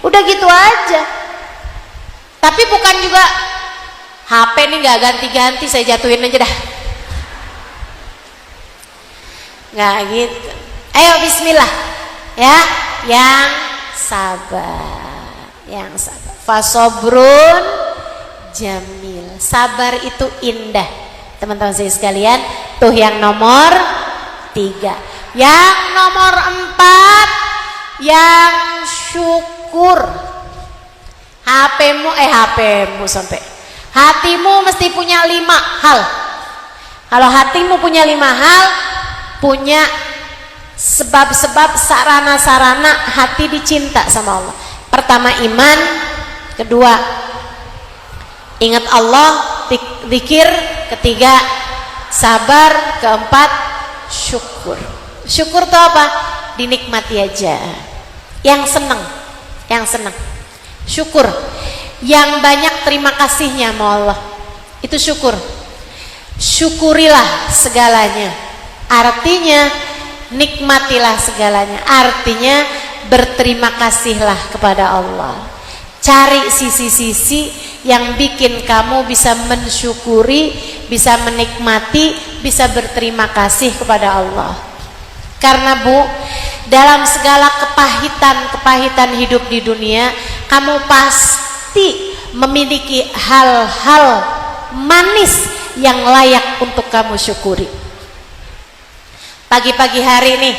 Udah gitu aja. Tapi bukan juga HP ini nggak ganti-ganti, saya jatuhin aja dah. Nggak gitu. Ayo bismillah ya, yang sabar, yang sabar. Fasobrun jamil, sabar itu indah. Teman-teman saya sekalian, tuh yang nomor 3. Yang nomor 4, yang syukur. HPmu sampai hatimu mesti punya 5 hal. Kalau hatimu punya 5 hal, punya sebab-sebab, sarana-sarana hati dicinta sama Allah. Pertama iman, kedua ingat Allah, zikir, ketiga sabar, keempat syukur. Syukur itu apa? Dinikmati aja, yang seneng, yang seneng. Syukur yang banyak terima kasihnya sama Allah, itu syukur. Syukurilah segalanya, artinya nikmatilah segalanya, artinya berterima kasihlah kepada Allah. Cari sisi-sisi yang bikin kamu bisa mensyukuri, bisa menikmati, bisa berterima kasih kepada Allah. Karena Bu, dalam segala kepahitan hidup di dunia, kamu pasti memiliki hal-hal manis yang layak untuk kamu syukuri. Pagi-pagi hari nih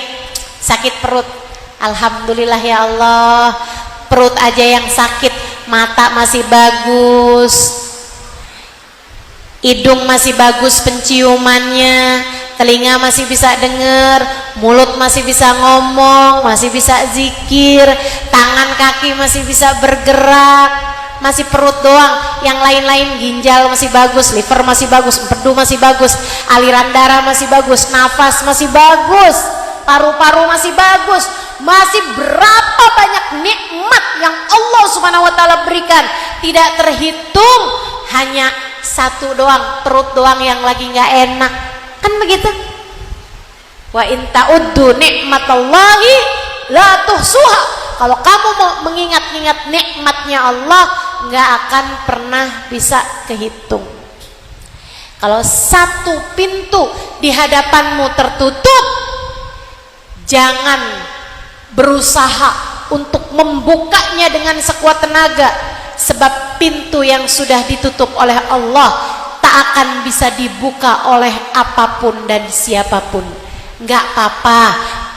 sakit perut, alhamdulillah ya Allah, perut aja yang sakit, mata masih bagus, hidung masih bagus penciumannya, telinga masih bisa dengar, mulut masih bisa ngomong, masih bisa zikir, tangan kaki masih bisa bergerak. Masih perut doang, yang lain-lain ginjal masih bagus, liver masih bagus, empedu masih bagus, aliran darah masih bagus, nafas masih bagus, paru-paru masih bagus. Masih berapa banyak nikmat yang Allah Subhanahu wa taala berikan, tidak terhitung. Hanya satu doang, perut doang yang lagi nggak enak, kan begitu. Wa in ta'uddu nikmatallahi la tuhsuha. Kalau kamu mau mengingat-ingat nikmatnya Allah, nggak akan pernah bisa kehitung. Kalau satu pintu di hadapanmu tertutup, jangan berusaha untuk membukanya dengan sekuat tenaga, sebab pintu yang sudah ditutup oleh Allah tak akan bisa dibuka oleh apapun dan siapapun. Nggak apa-apa,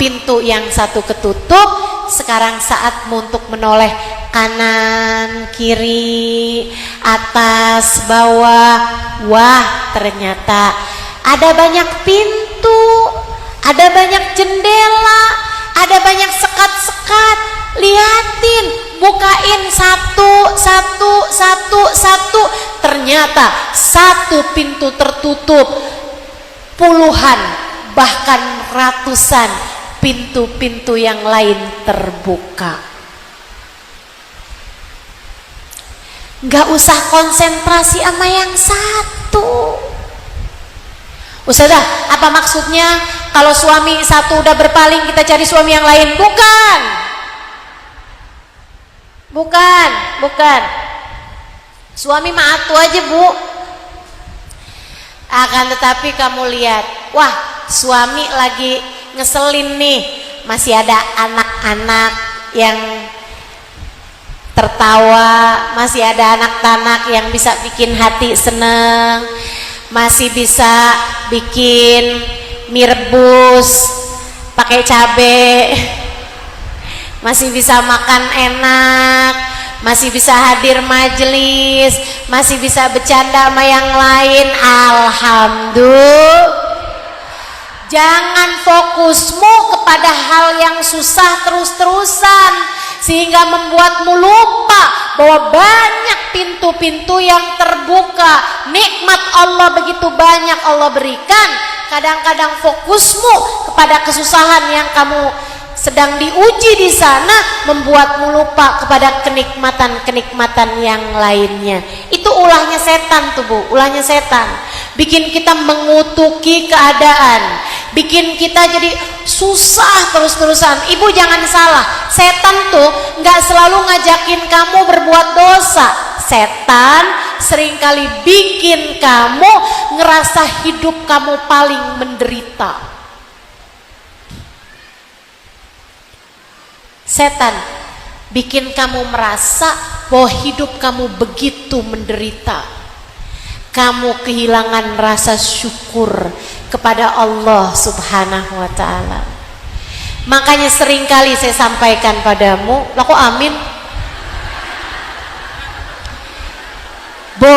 pintu yang satu ketutup, sekarang saatmu untuk menoleh kanan, kiri, atas, bawah. Wah, ternyata ada banyak pintu, ada banyak jendela, ada banyak sekat-sekat. Liatin, bukain satu. Ternyata satu pintu tertutup, puluhan bahkan ratusan pintu-pintu yang lain terbuka. Nggak usah konsentrasi sama yang satu. Ustazah, apa maksudnya kalau suami satu udah berpaling kita cari suami yang lain? Bukan. Bukan. Suami mah atu aja, Bu. Akan tetapi kamu lihat, wah, suami lagi ngeselin nih, masih ada anak-anak yang tertawa, masih ada anak-anak yang bisa bikin hati seneng, masih bisa bikin mie rebus pakai cabe, masih bisa makan enak, masih bisa hadir majelis, masih bisa bercanda sama yang lain. Alhamdulillah. Jangan fokusmu kepada hal yang susah terus-terusan sehingga membuatmu lupa bahwa banyak pintu-pintu yang terbuka. Nikmat Allah begitu banyak Allah berikan. Kadang-kadang fokusmu kepada kesusahan yang kamu sedang diuji di sana membuatmu lupa kepada kenikmatan-kenikmatan yang lainnya. Itu ulahnya setan tuh, Bu. Ulahnya setan. Bikin kita mengutuki keadaan, bikin kita jadi susah terus-terusan. Ibu jangan salah, setan tuh nggak selalu ngajakin kamu berbuat dosa. Setan seringkali bikin kamu ngerasa hidup kamu paling menderita. Setan bikin kamu merasa bahwa hidup kamu begitu menderita. Kamu kehilangan rasa syukur kepada Allah Subhanahu wa ta'ala. Makanya seringkali saya sampaikan padamu, lah kok amin? Bu,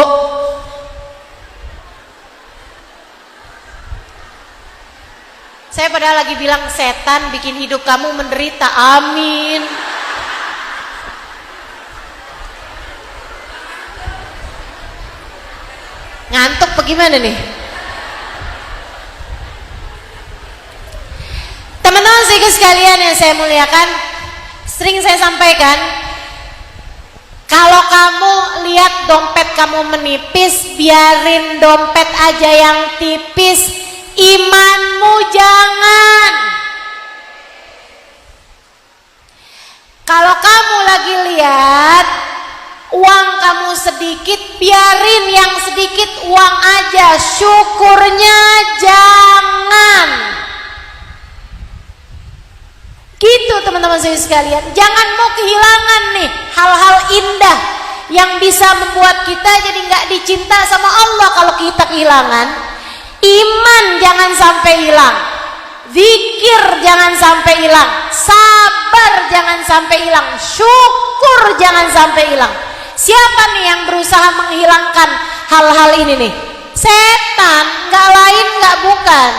saya padahal lagi bilang setan bikin hidup kamu menderita. Amin. Ngantuk bagaimana nih? Teman-teman sekalian yang saya muliakan, sering saya sampaikan, kalau kamu lihat dompet kamu menipis, biarin dompet aja yang tipis, imanmu jangan. Kalau kamu lagi lihat uang kamu sedikit, biarin yang sedikit uang aja, syukurnya jangan. Gitu teman-teman saya sekalian, jangan mau kehilangan nih hal-hal indah yang bisa membuat kita jadi nggak dicinta sama Allah. Kalau kita kehilangan iman, jangan sampai hilang. Zikir jangan sampai hilang, sabar jangan sampai hilang, syukur jangan sampai hilang. Siapa nih yang berusaha menghilangkan hal-hal ini nih? Setan, nggak lain nggak bukan.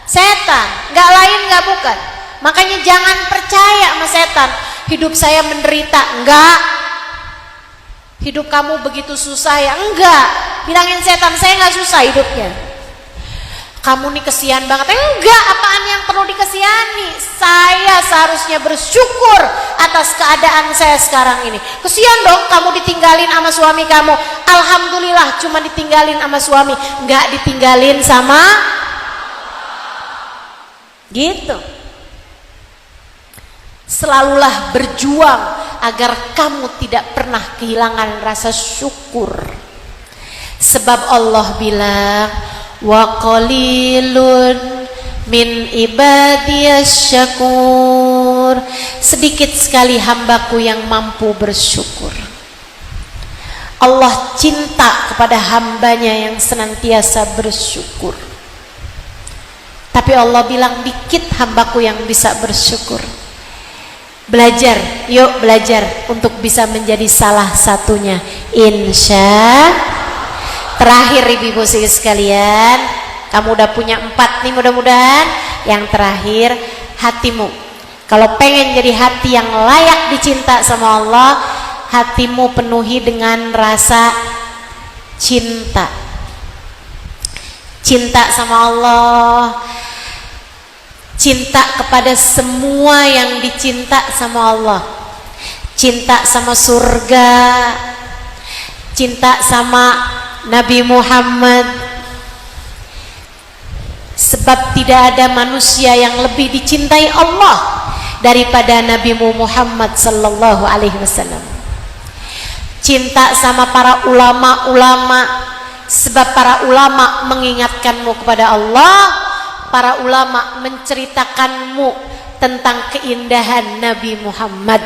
Setan, nggak lain nggak bukan. Makanya jangan percaya sama setan. Hidup saya menderita, enggak. Hidup kamu begitu susah ya, enggak. Bilangin setan, saya nggak susah hidupnya. Kamu nih kesian banget, enggak. Apaan yang perlu dikesihani? Saya seharusnya bersyukur atas keadaan saya sekarang ini. Kesian dong kamu ditinggalin sama suami kamu. Alhamdulillah cuma ditinggalin sama suami, enggak ditinggalin sama gitu. Selalulah berjuang agar kamu tidak pernah kehilangan rasa syukur. Sebab Allah bilang, wa qalilun min ibadiyas syakur. Sedikit sekali hambaku yang mampu bersyukur. Allah cinta kepada hambanya yang senantiasa bersyukur. Tapi Allah bilang dikit hambaku yang bisa bersyukur. Belajar, yuk belajar untuk bisa menjadi salah satunya. Terakhir ibu-ibu sekalian, kamu udah punya 4 nih mudah-mudahan. Yang terakhir, hatimu. Kalau pengen jadi hati yang layak dicinta sama Allah, hatimu penuhi dengan rasa cinta. Cinta sama Allah, cinta kepada semua yang dicinta sama Allah, cinta sama surga, cinta sama Nabi Muhammad, sebab tidak ada manusia yang lebih dicintai Allah daripada Nabi Muhammad sallallahu alaihi wasallam. Cinta sama para ulama-ulama, sebab para ulama mengingatkanmu kepada Allah, para ulama menceritakanmu tentang keindahan Nabi Muhammad,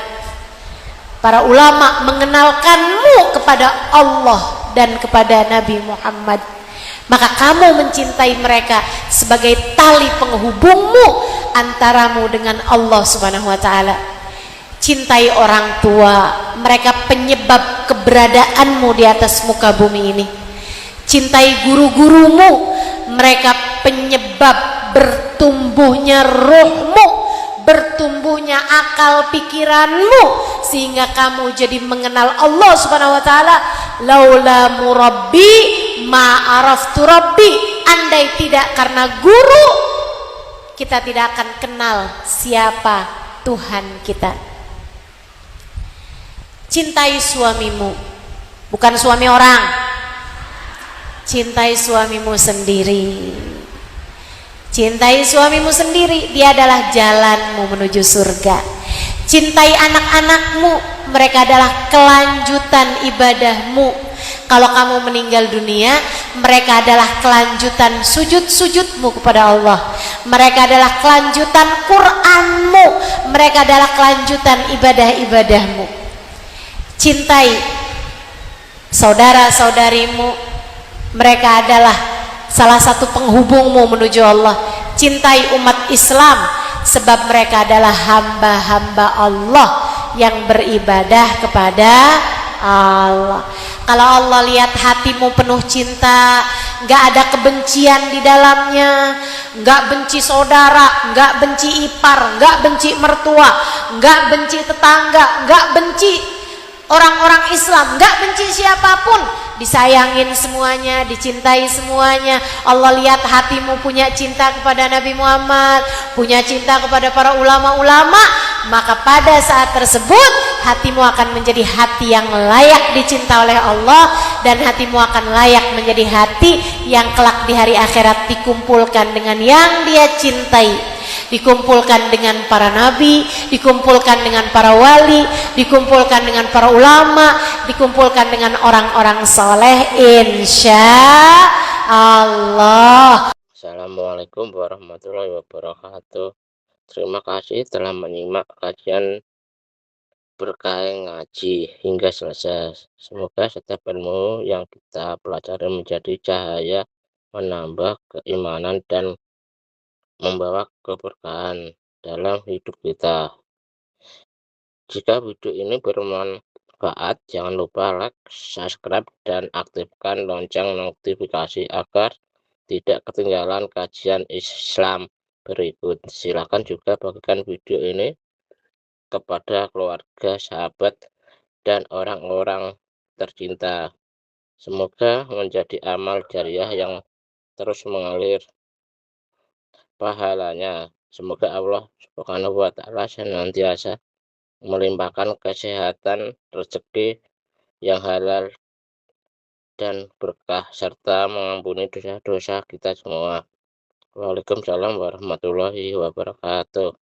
para ulama mengenalkanmu kepada Allah dan kepada Nabi Muhammad. Maka kamu mencintai mereka sebagai tali penghubungmu antaramu dengan Allah Subhanahu wa taala. Cintai orang tua, mereka penyebab keberadaanmu di atas muka bumi ini. Cintai guru-gurumu, mereka penyebab bertumbuhnya ruhmu, bertumbuhnya akal pikiranmu, sehingga kamu jadi mengenal Allah Subhanahu wa taala. Laula murabbi ma araftu rabbi, andai tidak karena guru, kita tidak akan kenal siapa Tuhan kita. Cintai suamimu, bukan suami orang. Cintai suamimu sendiri. Cintai suamimu sendiri, dia adalah jalanmu menuju surga. Cintai anak-anakmu, mereka adalah kelanjutan ibadahmu. Kalau kamu meninggal dunia, mereka adalah kelanjutan sujud-sujudmu kepada Allah. Mereka adalah kelanjutan Qur'anmu, mereka adalah kelanjutan ibadah-ibadahmu. Cintai saudara-saudarimu, mereka adalah salah satu penghubungmu menuju Allah. Cintai umat Islam, sebab mereka adalah hamba-hamba Allah yang beribadah kepada Allah. Kalau Allah lihat hatimu penuh cinta, nggak ada kebencian di dalamnya, nggak benci saudara, nggak benci ipar, nggak benci mertua, nggak benci tetangga, nggak benci orang-orang Islam, nggak benci siapapun, disayangin semuanya, dicintai semuanya. Allah lihat hatimu punya cinta kepada Nabi Muhammad, punya cinta kepada para ulama-ulama, maka pada saat tersebut hatimu akan menjadi hati yang layak dicinta oleh Allah, dan hatimu akan layak menjadi hati yang kelak di hari akhirat dikumpulkan dengan yang dia cintai, dikumpulkan dengan para nabi, dikumpulkan dengan para wali, dikumpulkan dengan para ulama, dikumpulkan dengan orang-orang soleh, insya Allah. Assalamualaikum warahmatullahi wabarakatuh. Terima kasih telah menyimak kajian berkah ngaji hingga selesai. Semoga setiap ilmu yang kita pelajari menjadi cahaya, menambah keimanan dan membawa keberkahan dalam hidup kita. Jika video ini bermanfaat, jangan lupa like, subscribe, dan aktifkan lonceng notifikasi agar tidak ketinggalan kajian Islam berikut. Silakan juga bagikan video ini kepada keluarga, sahabat, dan orang-orang tercinta. Semoga menjadi amal jariah yang terus mengalir pahalanya. Semoga Allah Subhanahu wa taala senantiasa melimpahkan kesehatan, rezeki yang halal dan berkah, serta mengampuni dosa-dosa kita semua. Waalaikumsalam warahmatullahi wabarakatuh.